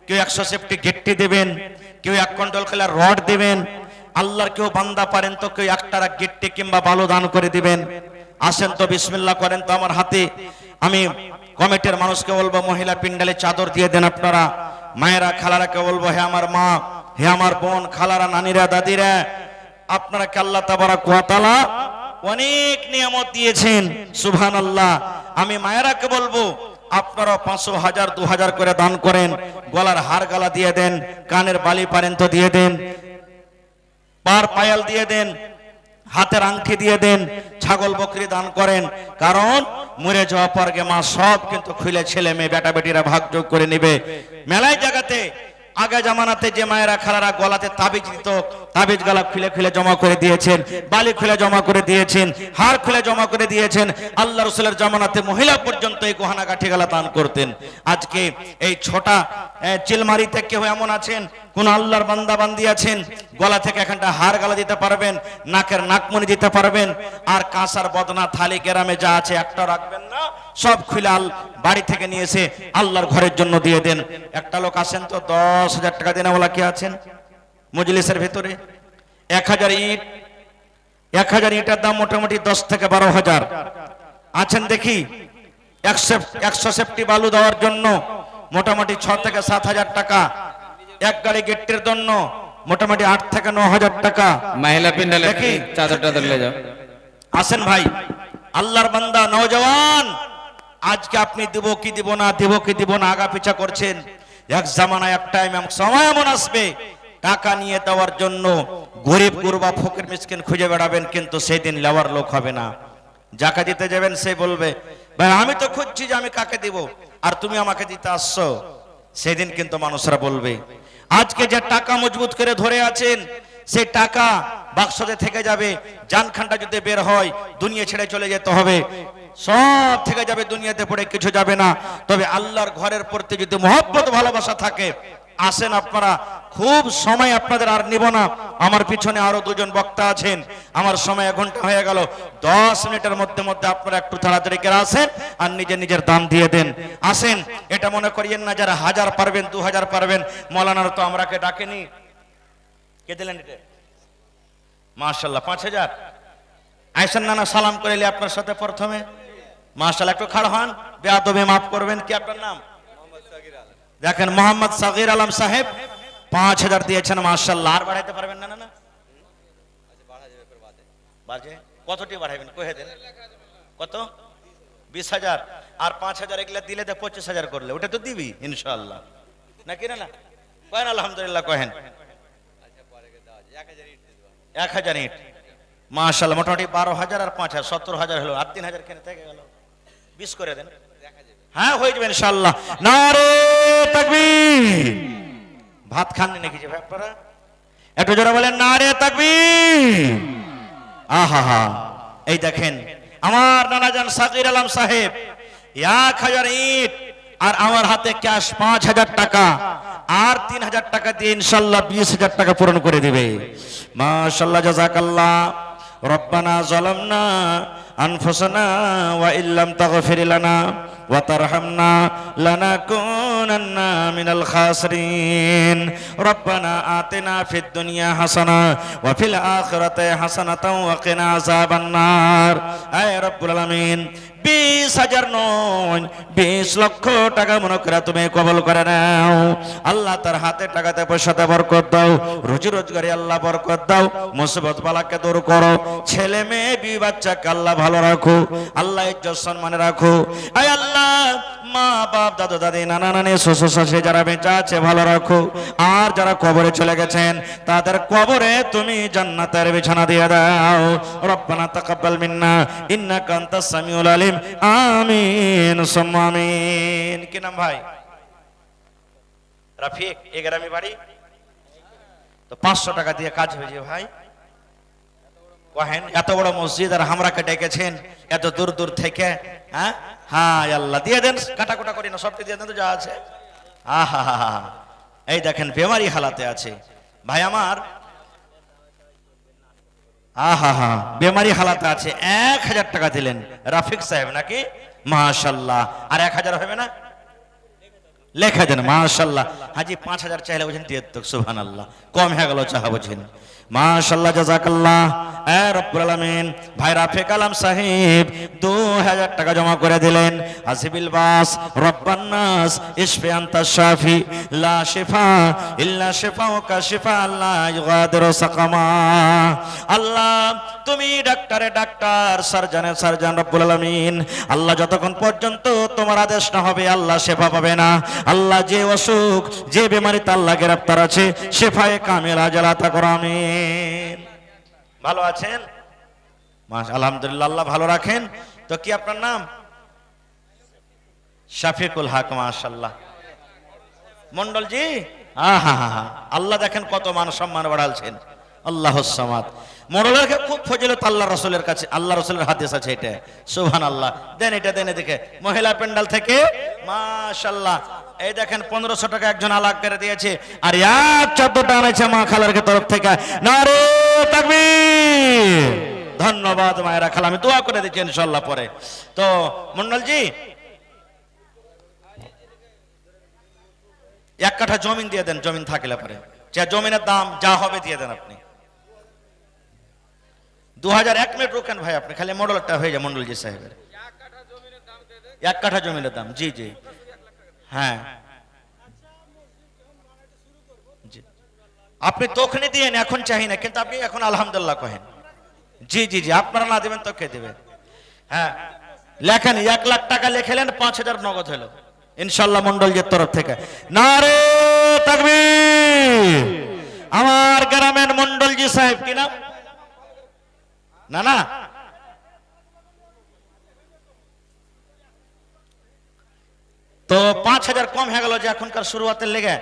S1: কেউ 100 সেফটি গেটটি দিবেন, কেউ 1 কুইন্টাল খেলার রড দিবেন। আল্লাহর কেউ বান্দা পারেন তো কেউ 1 টাকা গেটটি কিংবা বালু দান করে দিবেন। আসেন তো বিসমিল্লাহ করেন তো আমার হাতে। আমি কমিটির মানুষকে বলবো, মহিলা পিন্ডালে চাদর দিয়ে দেন আপনারা। মায়েরা খালারাকে বলবো, হে আমার মা হে আমার বোন খালারা নানিরা দাদিরা, আপনাকে আল্লাহ তাবারাক ওয়া তাআলা অনেক নিয়ামত দিয়েছেন, সুবহানাল্লাহ। আমি মায়েরাকে বলবো আপনারা 500, 1000, 2000 করে দান করেন, গলার হার গালা দিয়ে দেন, কানের বালি পারেন্ত দিয়ে দেন, পার পায়াল দিয়ে দেন, হাতের আংটি দিয়ে দেন, ছাগল বকরি দান করেন। কারণ মরে যাওয়ার পর গে মা সব কিন্তু খুলে ছেলে মেয়ে বেটা বেটিরা ভাগযোগ করে নেবে। মেলায় জায়গাতে আগে জামানাতে যে মায়েরা খালারা গলাতে তাবিজ দিত, তাবিজ গলা খুলে খুলে জমা করে দিয়েছেন, বালি খুলে জমা করে দিয়েছেন, হার খুলে জমা করে দিয়েছেন। আল্লাহ রাসূলের জামানাতে মহিলা পর্যন্ত এই গহনা কাঠি গলা দান করতেন। আজকে এই ছোটা চিলমারিতে কেউ এমন আছেন, কোন আল্লাহর বান্দা বান্দি আছেন, গলা থেকে এখানটা হার গালা দিতে পারবেন, নাকের নাকমণি দিতে পারবেন, আর কাঁসার বদনা থালি গ্রামে যা আছে একটা রাখবেন না, সব খুলে বাড়ি থেকে নিয়ে এসে আল্লাহর ঘরের জন্য দিয়ে দেন। একটা লোক আছেন তো 10,000 টাকা দেনা ওলা কে আছেন মজলিসের ভেতরে? 1000 ইট, 1000 ইটের দাম মোটামুটি 10 থেকে 12,000 আছেন। দেখি 100 সেফটি বালু দেওয়ার জন্য মোটামুটি 6 থেকে 7,000 টাকা, এক গাড়ি গেটের জন্য মোটামুটি 8 থেকে 9,000 টাকা।
S2: महिला पिंडल की चादर टादर ले जाओ।
S1: আসেন ভাই, আল্লাহর বান্দা নওজওয়ান, আজকে আপনি দিব কি দিব না, দিব কি দিব না আগা পিছা করছেন। এক জামানায় এক টাইম সময় এমন আসবে টাকা নিয়ে দেওয়ার জন্য গরিব গুরবা ফকির মিসকিন খুঁজে বেড়াবেন, কিন্তু সেই দিন লেওয়ার লোক হবে না। যাকে দিতে যাবেন সে বলবে ভাই আমি তো খুঁজছি যে আমি কাকে দিব, আর তুমি আমাকে দিতে আসছো। সেদিন কিন্তু মানুষরা বলবে। আজকে যে টাকা মজবুত করে ধরে আছেন, সেই টাকা বাক্সতে থেকে যাবে, জানখানটা যদি বের হয় দুনিয়া ছেড়ে চলে যেতে হবে, সব থেকে যাবে, দুনিয়াতে পড়ে কিছু যাবে না। তবে আল্লাহর ঘরের প্রতি যদি মহব্বত ভালোবাসা থাকে, আসেন আপনারা, খুব সময় আপনাদের আর নিব না। আমার পিছনে আরো দুজন বক্তা আছেন, আমার সময় 1 ঘন্টা হয়ে গেল। 10 মিনিটের মধ্যে মধ্যে আপনারা একটু তাড়াতাড়ি করে আসেন আর নিজের নিজের দান দিয়ে দেন। আসেন, এটা মনে করিয়েন না যারা 1000 পারবেন 2000 পারবেন, মৌলানার তো আমরাকে ডাকেনি। কে দিলেন এটা? মাশাআল্লাহ 5000। আইসান নানা সালাম করে এলি আপনার সাথে প্রথমে। মাশাআল্লাহ, একটু খাড় হন, বেয়াদবি মাফ করবেন। কি আপনার নাম? দেখেন মোহাম্মদ সাগির আলম সাহেব 5000 দিয়েছেন, মাশাআল্লাহ। আর বাড়াইতে পারবেন না? না বাজে কতটি বাড়াইবেন কহে দেন। কত? 20,000 আর 5000 এগুলা দিলে তো 25,000 করলে ওটা তো দিবি ইনশাআল্লাহ, নাকি না? কহেন আলহামদুলিল্লাহ, কহেন 1000 ইট। মাশাআল্লাহ, মোটামুটি 12,000 আর 5,000 17,000 হলো, আর 3,000 কেন থেকে গেল? 20 করে দেন। হ্যাঁ হয়ে যাবে ইনশাআল্লাহ। নারে তাকবীর। ভাত খাননি নাকি যে ভাই আপনারা? একটু জোরে বলেন নারে তাকবীর। আহা, এই দেখেন আমার নানাজান সাকির আলম সাহেব 1000 ইট, আর আমার হাতে ক্যাশ 5,000 টাকা, আর 3,000 টাকা দিয়ে ইনশাআল্লাহ 20,000 টাকা পূরণ করে দিবে। মাশাআল্লাহ, জাযাকাল্লাহ। রব্বানা যালামনা আনফুসানা ওয়া ইল্লাম তাগফির লানা ওয়া তারহামনা লানাকুনান্না মিনাল খাসিরিন। রব্বানা আতিনা ফিদ দুনিয়া হাসানা ওয়া ফিল আখিরাতি হাসানাতাও ওয়া কিনা আযাবান নার। আয় রব্বুল আলামিন, 20,000 নয় 20 লক্ষ টাকা মনে করে তুমি কবুল করে নাও। আল্লাহ তার হাতে টাকাতে পয়সাতে বরকত দাও, রুজি রোজগারে আল্লাহ বরকত দাও, মুসিবত বালাকে দূর করো, ছেলে মেয়ে বিবি বাচ্চাকে আল্লাহ ভালো রাখো, আল্লাহ ইজ্জত সম্মানে রাখো। আয় আল্লাহ, মা বাপ দাদু দাদি নানা নানি শ্বশুর শাশুড়ি যারা বেঁচে আছে ভালো রাখো, আর যারা কবরে চলে গেছেন তাদের কবরে তুমি জান্নাতের বিছানা দিয়ে দাও। রব্বানা তাকাব্বাল মিন্না ইন্নাকা আনতাস সামিউল আলিম। আমিন সুম্মা আমিন। কি নাম ভাই? রাফিক। এই গ্রামে বাড়ি তো 500 টাকা দিয়ে কাজ হয়েছে ভাই। কহেন এত বড় মসজিদ আর আমরাকে ডেকেছেন এত দূর দূর থেকে। হ্যাঁ হ্যাঁ আল্লাহ দিয়ে দেন, কাটাকুটা করি না, সবটি দিয়ে দেন তো যা আছে। আহা, এই দেখেন বেমারি হালাতে আছে ভাই আমার। আহা, বেমারি হালাতে আছে। 1000 টাকা দিলেন রাফিক সাহেব নাকি? মাশাআল্লাহ। আর 1000 হবে না? লেখা দেন। মাশাআল্লাহ। হাজি 5,000 চাইলে বুঝেন 73। সুবহানাল্লাহ, কম হয়ে গেল চাহা বুঝেন। মাশাআল্লাহ জাযাকাল্লাহ। এ রব্বুল আলামিন, ভাই রাফিক আলম সাহেব 2000 টাকা জমা করে দিলেন। হাসিবিল বাস রব্বান নাস ইশফি আনতা শাফি লা শিফা ইল্লা শিফাউকা শিফা লা ইউগাদিরু সাকামা। আল্লাহ তুমি ডাক্তারে ডাক্তার, সার্জনে সার্জন রব্বুল আলামিন। আল্লাহ যতক্ষণ পর্যন্ত তোমার আদেশ না হবে আল্লাহ শেফা পাবে না। আল্লাহ যে অসুখ যে বেমারিতে আল্লাহ গ্রেফতার আছে শেফায়ে কামিল আজাল আতা করো আমিন। ভালো আছেন? আলহামদুলিল্লাহ, আল্লাহ ভালো রাখেন। তো কি আপনার নাম? শাফিকুল হক। মাশাআল্লাহ মন্ডল জি, আল্লাহ দেখেন কত মান সম্মান বাড়ালছেন। আল্লাহুস সামাদ। মন্ডলের খুব ফজিলত আল্লাহ রাসূলের কাছে, আল্লাহ রাসূলের হাদিস আছে এটা। সুবহানাল্লাহ। দেন এটা দেন এদিকে, মহিলা পেন্ডাল থেকে। মাশাআল্লাহ। এই দেখেন 1500 টাকা একজন আলাগ করে দিয়েছে, আর 14টা আনেছে মা খালার তরফ থেকে। নারে তাকবীর। ধন্যবাদ মায়েরা খালা, আমি দোয়া করে দিচ্ছি ইনশাআল্লাহ পরে। তো মন্ডল জি 1 কাঠা জমিন দিয়ে দেন, জমিন থাকলে পরে যা জমিনের দাম যা হবে দিয়ে দেন আপনি। 2001 মিনিট রুকেন ভাই, আপনি খালি মডেলটা হয়ে যায় মন্ডল জি সাহেবের। 1 কাঠা জমিনের দাম, জি জি হ্যাঁ জি। আপনি তখনই দিয়েন, এখন চাই না, কিন্তু আপনি এখন আলহামদুলিল্লাহ কহেন। জি জি জি, আপনারা না দেবেন তো কে দেবে? হ্যাঁ লেখেন 1 লাখ টাকা লিখলেন, 5000 নগদ হলো ইনশাআল্লাহ মন্ডলজির তরফ থেকে। নারে তাকবীর। আমার গ্রামের মন্ডলজি সাহেব কি নাম? না না তো 5000 কম হয়ে গেল যে এখনকার শুরুয়াতের লেগে।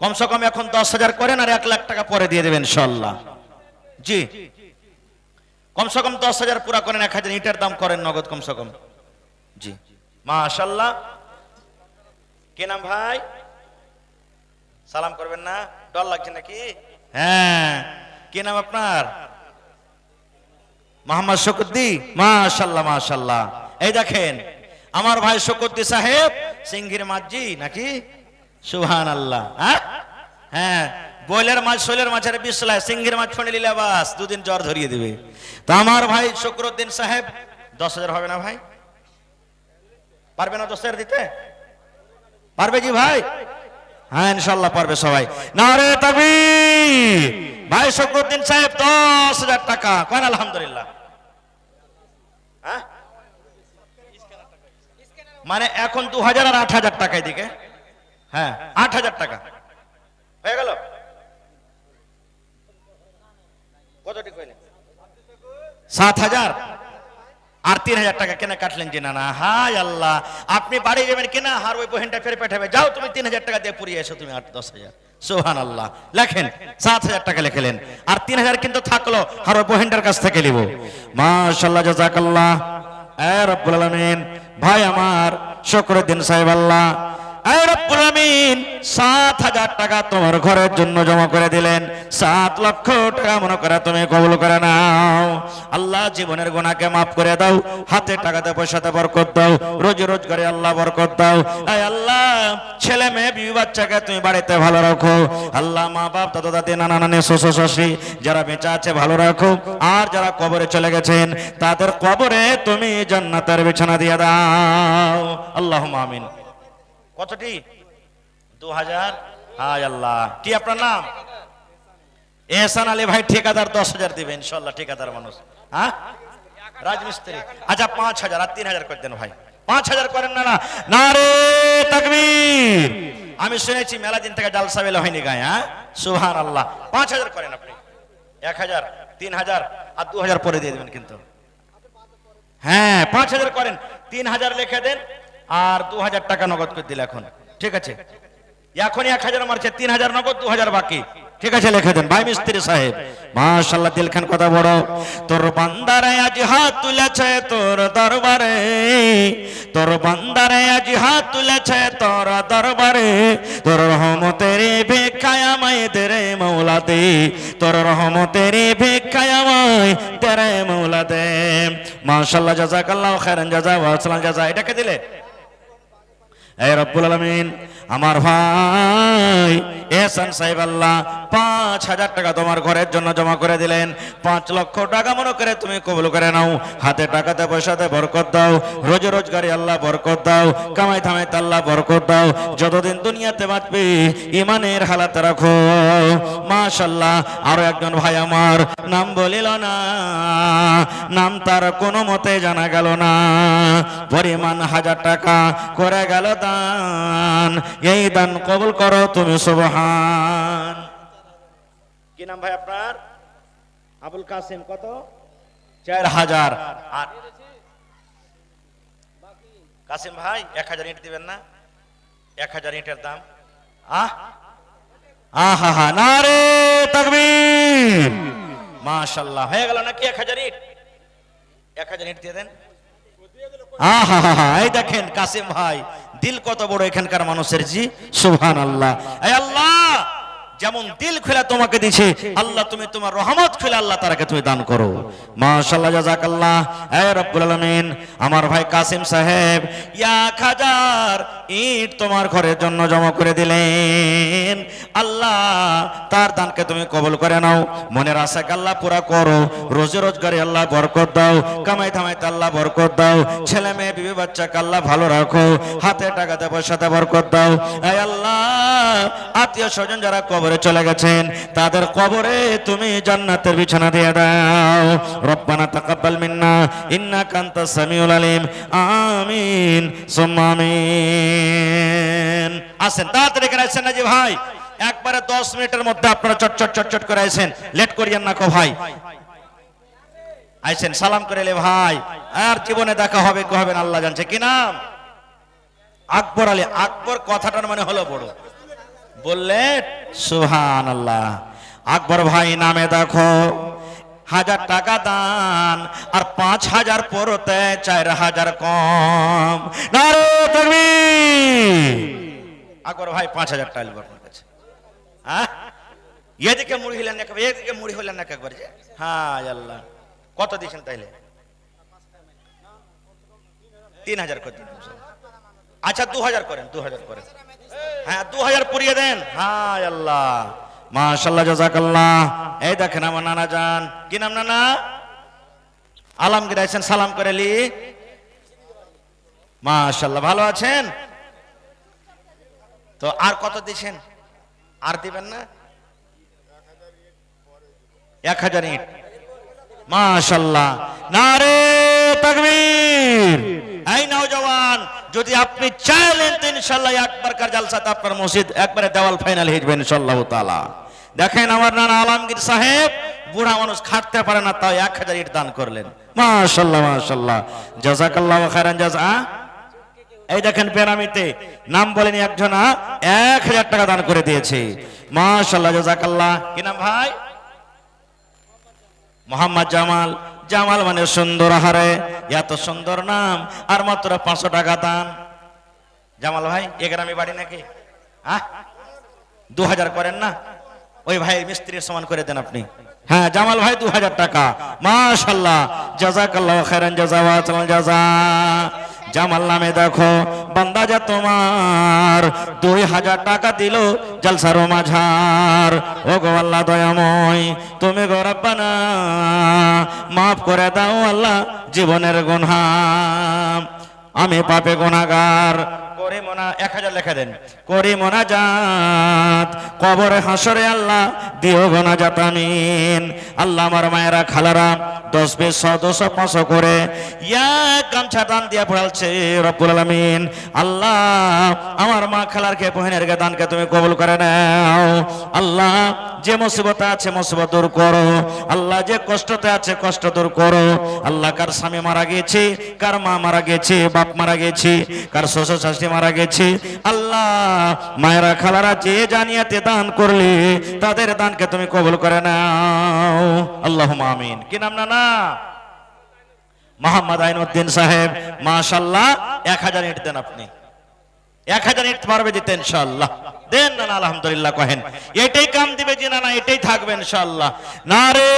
S1: কমসে কম এখন 10,000 করেন, আর 1 লাখ টাকা পরে দিয়ে দেবেন ইনশাআল্লাহ। জি কমসে কম 10,000 পুরা করেন, 1000 ইটের দাম করেন নগদ কমসে কম। জি মাশাআল্লাহ। কি নাম ভাই? সালাম করবেন না, ডর লাগছে নাকি? হ্যাঁ কি নাম আপনার? মোহাম্মদ শকুদ্দি। মাশাআল্লাহ মাশাআল্লাহ। এই দেখেন আমার ভাই শকুদ্দি সাহেব সিংহির মাঝি নাকি? সুবহানাল্লাহ। হ্যাঁ বয়লের মাছ শৈলের মাছের বিশলায়, সিংহির মাছ ছড়ে নিলে বাস 2 দিন জ্বর ধরিয়ে দিবে। তো আমার ভাই শকরুদ্দিন সাহেব 10,000 হবে না ভাই? পারবে না 10,000 দিতে? পারবে জি ভাই? হ্যাঁ ইনশাআল্লাহ পারবে সবাই। নারে তাকবীর। ভাই শকরুদ্দিন সাহেব 10,000 টাকা কোন আলহামদুলিল্লাহ। হ্যাঁ মানে এখন 2000 আর 8000 টাকা এদিকে। হ্যাঁ 8000 টাকা হয়ে গেল। কতটি কইলেন? 7,000 আর 3,000 টাকা কেন কাটলেন যে? না না হায় আল্লাহ, আপনি বাড়ি যাবেন কিনা, আর ওই বহেনটা ফেরে পাঠাবে, যাও তুমি 3,000 টাকা দিয়ে পুরিয়ে এসো তুমি 8-10,000। সুবহানাল্লাহ। লেখেন 7,000 টাকা লিখলেন, আর 3,000 কিন্তু থাকলো, আর ওই বহেনটার কাছ থেকে নিব। মাশাআল্লাহ জাযাকাল্লাহ। এ রব্বুল আলামিন, ভাই আমার শকরুদ্দিন সাহেব আল্লাহ এ রব্বুল আমিন 7,000 টাকা তোমার ঘরের জন্য জমা করে দিলেন। 7 লক্ষ টাকা মনে করে তুমি কবুল করে নাও। আল্লাহ জীবনের গুনাহকে মাফ করে দাও, হাতে টাকাতে পয়সাতে বরকত দাও, রোজি রোজগারে আল্লাহ বরকত দাও। আয় আল্লাহ ছেলে মেয়ে বিবি বাচ্চাকে তুমি বাড়িতে ভালো রাখো। আল্লাহ মা বাপ দাদা দাদি নানা নানি শ্বশুর শাশুড়ি যারা বেঁচে আছে ভালো রাখো, আর যারা কবরে চলে গেছেন তাদের কবরে তুমি জান্নাতের বিছানা দিয়ে দাও। আল্লাহুম্মা আমিন। কতটি? 2000। হায় আল্লাহ। কি আপনার নাম? এহসান আলী ভাই ঠিকাদার 10,000 দিবেন ইনশাআল্লাহ। ঠিকাদার মানুষ। হ্যাঁ রাজমিস্ত্রি। আচ্ছা 5,000 আর 3,000 করে দেন ভাই। 5,000 করেন না? না নারে তাকবীর। আমি শুনেছি মেলা দিন থেকে জালসা বেলা হয়নি গায়ে। হ্যাঁ সুবহানাল্লাহ। 5,000 করেন আপনি। 1,000 3,000 আর 2,000 পরে দিয়ে দেবেন কিন্তু। হ্যাঁ 5,000 করেন, 3,000 লিখে দেন, আর 2,000 টাকা নগদ করে দিলে এখন ঠিক আছে। এখনই 1,000 মারছে, 3,000 নগদ, 2,000 বাকি। ঠিক আছে লিখে দেন ভাই মিস্ত্রি সাহেব। মাশাআল্লাহ দিল খান কথা বড়। তোর বান্দারে আজ হাত তুলেছে তোর দরবারে, তোর বান্দারে আজ হাত তুলেছে তোর দরবারে, তোর রহমতের ভিক্ষায় আমায় দে রে মওলা দে, তোর রহমতের ভিক্ষায় আমায় দে রে মওলা দে। মাশাআল্লাহ জাযাকাল্লাহু খাইরান জাযা ওয়া সালাম জাযা। এটাকে দিলে এই রব্বুল আলামিন আমার ভাই এহসান সাহেব আল্লাহ 5,000 টাকা তোমার ঘরের জন্য জমা করে দিলেন। 5 লক্ষ টাকা মনে করে তুমি কবুল করে নাও। হাতে টাকাতে পয়সাতে বরকত দাও, রোজ রোজগারে আল্লাহ বরকত দাও, কামাই থামাইতে আল্লাহ বরকত দাও। যতদিন দুনিয়াতে বাঁচবে ইমানের হালাতে রাখো। মাশাআল্লাহ। আরো একজন ভাই আমার নাম বলিল না, নাম তার কোনো মতে জানা গেল না, পরিমাণ 1000 টাকা করে গেল দান। এই দান কবুল করো তুমি সুবহান। কি নাম ভাই আপনার? আবুল কাসেম। কত? 4000। আর কাসেম ভাই 1000 ইট দিবেন না? 1000 ইটের দাম আহা নারে তাকবীর। মাশাআল্লাহ। হয়ে গেল নাকি 1000 ইট? 1000 ইট দিয়ে দেন। আহা এই দেখেন কাসেম ভাই দিল কত বড় এখানকার মানুষের। জি সুবহানাল্লাহ। এই আল্লাহ যেমন দিল খুলে তোমাকে দিয়েছে, আল্লাহ তুমি তোমার রহমত খুলে আল্লাহ তারাকে তুমি দান করো। মাশাআল্লাহ জাযাকাল্লাহ। হে রব্বুল আলামিন আমার ভাই কাসিম সাহেব 1000 ইট তোমার ঘরের জন্য জমা করে দিলেন। আল্লাহ তার দানকে তুমি কবুল করে নাও। মনের আশাকে আল্লাহ পুরা করো। রোজি রোজগারে আল্লাহ বরকত দাও, কামাই থামাইতে আল্লাহ বরকত দাও, ছেলে মেয়ে বিবি বাচ্চাকে আল্লাহ ভালো রাখো, হাতে টাকাতে পয়সাতে বরকত দাও। হে আল্লাহ আত্মীয় স্বজন যারা কবরে চলে গেছেন তাদের কবরে তুমি জান্নাতের বিছানা দিয়ে দাও। রব্বানা তাকাব্বাল মিন্না ইন্নাকা আনতাস সামিউল আলিম। আমিন সুম্মা আমিন। আসেন তাড়াতাড়ি করে আসেন না জি ভাই, একবারে 10 মিনিটের মধ্যে আপনারা চট করে আসেন, লেট করিয়েন না কো ভাই। আইসেন সালাম করে এলে ভাই, আর জীবনে দেখা হবে কি হবে না আল্লাহ জানছে। কি নাম? আকবর আলী। আকবর কথাটার মানে হলো বড়, বললে সুবহানাল্লাহ। আকবর ভাই নামে দেখো 1000 টাকা দান আর 5000 পরতে 4000 কম। নারে তাকবীর। আকবর ভাই 5000 টাকা লিখব আপনার কাছে। হ্যাঁ এদিকে মুড়ি হলেন না, এদিকে মুড়ি হলেন না একবার। হ্যাঁ আল্লাহ কত দিয়েছেন তাইলে? 3000 করে দিন। আচ্ছা 2000 করেন, 2000 করেন। হ্যাঁ 2000 পুরিয়ে দেন। হ্যাঁ আল্লাহ মাশাআল্লাহ জাযাকাল্লাহ। এই দেখেন আমার নানা জান। কি নাম নানা? আলমগীর। আইছেন সালাম করে লি। মাশাআল্লাহ ভালো আছেন তো? আর কত দিছেন? আর দিবেন না? 1000 ইট। মাশাআল্লাহ নারে তাকবীর। এই নওজওয়ান যদি আপনি চাইলেন তো ইনশাআল্লাহ একবারকার জালসাতে আপনার মসজিদ একবারে দেওয়াল ফাইনাল হয়ে যাবে ইনশাআল্লাহ তাআলা। দেখেন আমার নানা আলমগীর সাহেব বুড়া মানুষ খাটতে পারে না, তাও 1000 ইট দান করলেন। মাশাআল্লাহ মাশাআল্লাহ জাযাকাল্লাহু খাইরান জাযা। এই দেখেন বেনামিতে নাম বলেনি একজন 1000 টাকা দান করে দিয়েছে। মাশাআল্লাহ জাযাকাল্লাহ। কি নাম ভাই? মোহাম্মদ জামাল। জামাল মানে সুন্দর। হারে এত সুন্দর নাম আর মাত্র 500 টাকা দান। জামাল ভাই এ গ্রামে বাড়ি নাকি? 2000 করেন না? ওই ভাই মিস্ত্রির সমান করে দেন আপনি। হ্যাঁ জামাল ভাই 2000 টাকা। মাশাআল্লাহ জাযাকাল্লাহু খাইরান জাযা। জামাল নামে দেখো বান্দা যা তোমার 2000 টাকা দিল জলসার মাঝার। ও গো আল্লাহ দয়াময় তুমি গো রব্বানা মাফ করে দাও আল্লাহ জীবনের গুনাহ। আমি পাপে গুনাহগার করে মোনা 1000 লেখা দেন। করি মোনাজাত কবরে হাসরে আল্লাহ দিও মোনাজাত আমিন। আল্লাহ আমার মায়েরা খালারা 10 20 100 200 500 করে গামছা দান দিয়া পড়ালছে রব্বুল আলামিন। আল্লাহ আমার মা খালারকে বহিনের দানকে তুমি কবুল করে নাও। আল্লাহ যে মুসিবতে আছে মুসিবত দূর করো। আল্লাহ যে কষ্টতে আছে কষ্ট দূর করো। আল্লাহ কার স্বামী মারা গেছে, কার মা মারা গেছে, বাপ মারা গেছে, কার শ্বশুর শাশুড়ি মারা গেছে, আল্লাহ মায়েরা খালারা যে জানিয়াতে দান করলে তাদের দানকে তুমি কবুল করে নাও। আল্লাহুম্মা আমিন। কি নাম নানা? মোহাম্মদ আইনউদ্দিন সাহেব। মাশাআল্লাহ 1000 ইট দেন আপনি। 1000 ইট পারবে দিতে ইনশাআল্লাহ। দেন না আলহামদুলিল্লাহ কহেন। এটাই কাম দিবে যে না এটাই থাকবে ইনশাআল্লাহ। নারে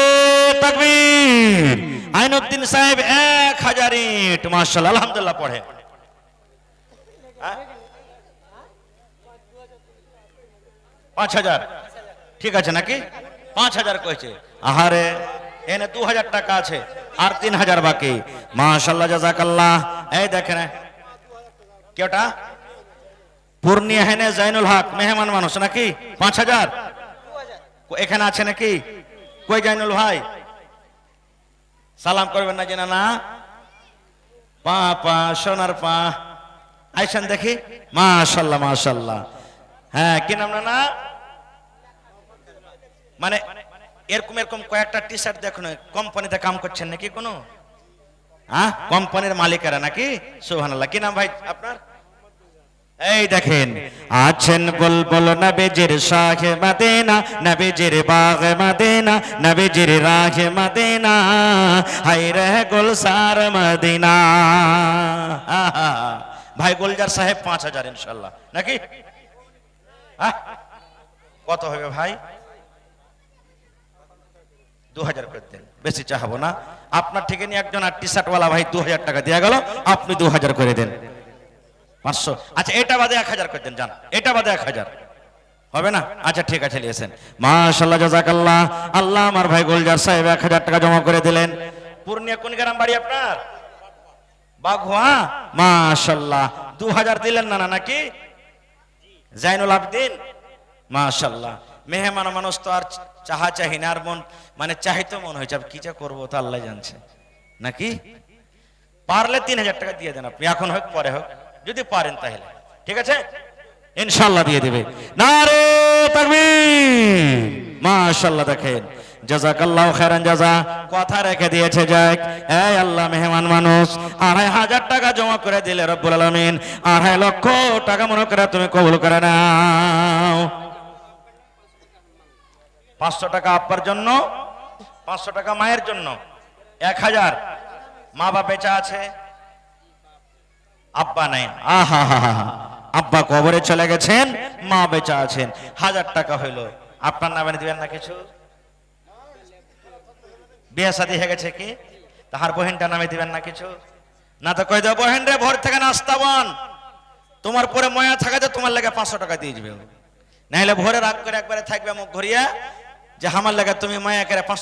S1: তাকবীর। আইনউদ্দিন সাহেব 1000 ইট। মাশাআল্লাহ আলহামদুলিল্লাহ পড়েন। 5,000 ঠিক আছে নাকি? 5,000 কইছে। আহারে এনে 2,000 টাকা আছে, আর 3,000 বাকি। মাশাআল্লাহ জাযাকাল্লাহ। এই দেখেন কেটা পূর্ণিয়া হেনে জাইনুল হক মেহমান মানুষ নাকি? 5,000 এখানে আছে নাকি? কই জাইনুল ভাই? সালাম করবেন না জানা না? পা পা সোনার পা আইসেন দেখি। মাশাআল্লাহ মাশাআল্লাহ। হ্যাঁ কি নাম না? মানে এরকম এরকম কয়েকটা টি শার্ট দেখুন, কোম্পানিতে কাম করছেন নাকি কোনো? হ্যাঁ কোম্পানির মালিকেরা নাকি? সুবহানাল্লাহ। কি নাম ভাই আপনার? এই দেখেন আছেন বুলবুল নবীজির শাহে মদিনা, নবীজির বাগে মদিনা, নবীজির রাহে মদিনা, হায় রে গুলসার মদিনা। ভাই গুলজার সাহেব 5,000 ইনশাআল্লাহ নাকি? কত হবে ভাই? 2,000 করে দেন, বেশি চাহাবো না। আপনার থেকে নিয়ে একজন আর টি শার্টওয়ালা ভাই 2,000 টাকা দেয়া গেল, আপনি 2,000 করে দেন। 500। আচ্ছা এটা বাদে 1,000 করে দেন, জান এটা বাদে 1,000 হবে না? আচ্ছা ঠিক আছে নিয়েছেন। মাশাআল্লাহ জাযাকাল্লাহ। আল্লাহ আমার ভাই গুলজার সাহেব 1,000 টাকা জমা করে দিলেন। পূর্ণিয়া কোন গ্রাম বাড়ি আপনার? বাঘুয়া। মাশাআল্লাহ 2,000 দিলেন না নাকি? জাইনুল আবদিন মাশাআল্লাহ। মেহমান মানুষ তো আর চাহা চাহি না, আর মন মানে চাহিতো মন হয়েছে, কি যা করবো তো আল্লাহ জানছে নাকি? পারলে 3,000 টাকা দিয়ে দেন আপনি, এখন হোক পরে হোক, যদি পারেন তাহলে ঠিক আছে ইনশাআল্লাহ দিয়ে দেবে। নারে তাকবীর। মাশাআল্লাহ দেখেন জাযাকাল্লাহু খায়রান জাযা। কথা রেখে দিয়েছে যাক। এই আল্লাহ মেহমান মানুষ 2,500 টাকা জমা করে দিলে রব্বুল আলামিন 2.5 লক্ষ টাকা মনে করে তুমি কবুল করে নাও। 500 টাকা আব্বার জন্য, 500 টাকা মায়ের জন্য, 1,000 মা বাবা বেঁচে আছে, আব্বা নাই। আহা হা হা, আব্বা কবরে চলে গেছেন, মা বেঁচে আছেন। 1,000 টাকা হইলো, আপনার নামে দিবেন না কিছু? বিয়ে শাদী হয়ে গেছে কি? তাহার বহিনটার নামে দিবেন না কিছু? না তো কই দেব বহিন রে ভোর থেকে নাস্তা বন, তোমার পরে ময়া থাকাতে তোমার লাগে 500 টাকা দিয়ে যাবে, নাহলে ভোরে রাগ করে একবারে থাকবে মুখ ঘুরিয়া যে আমার লাগে তুমি মায়া করে 500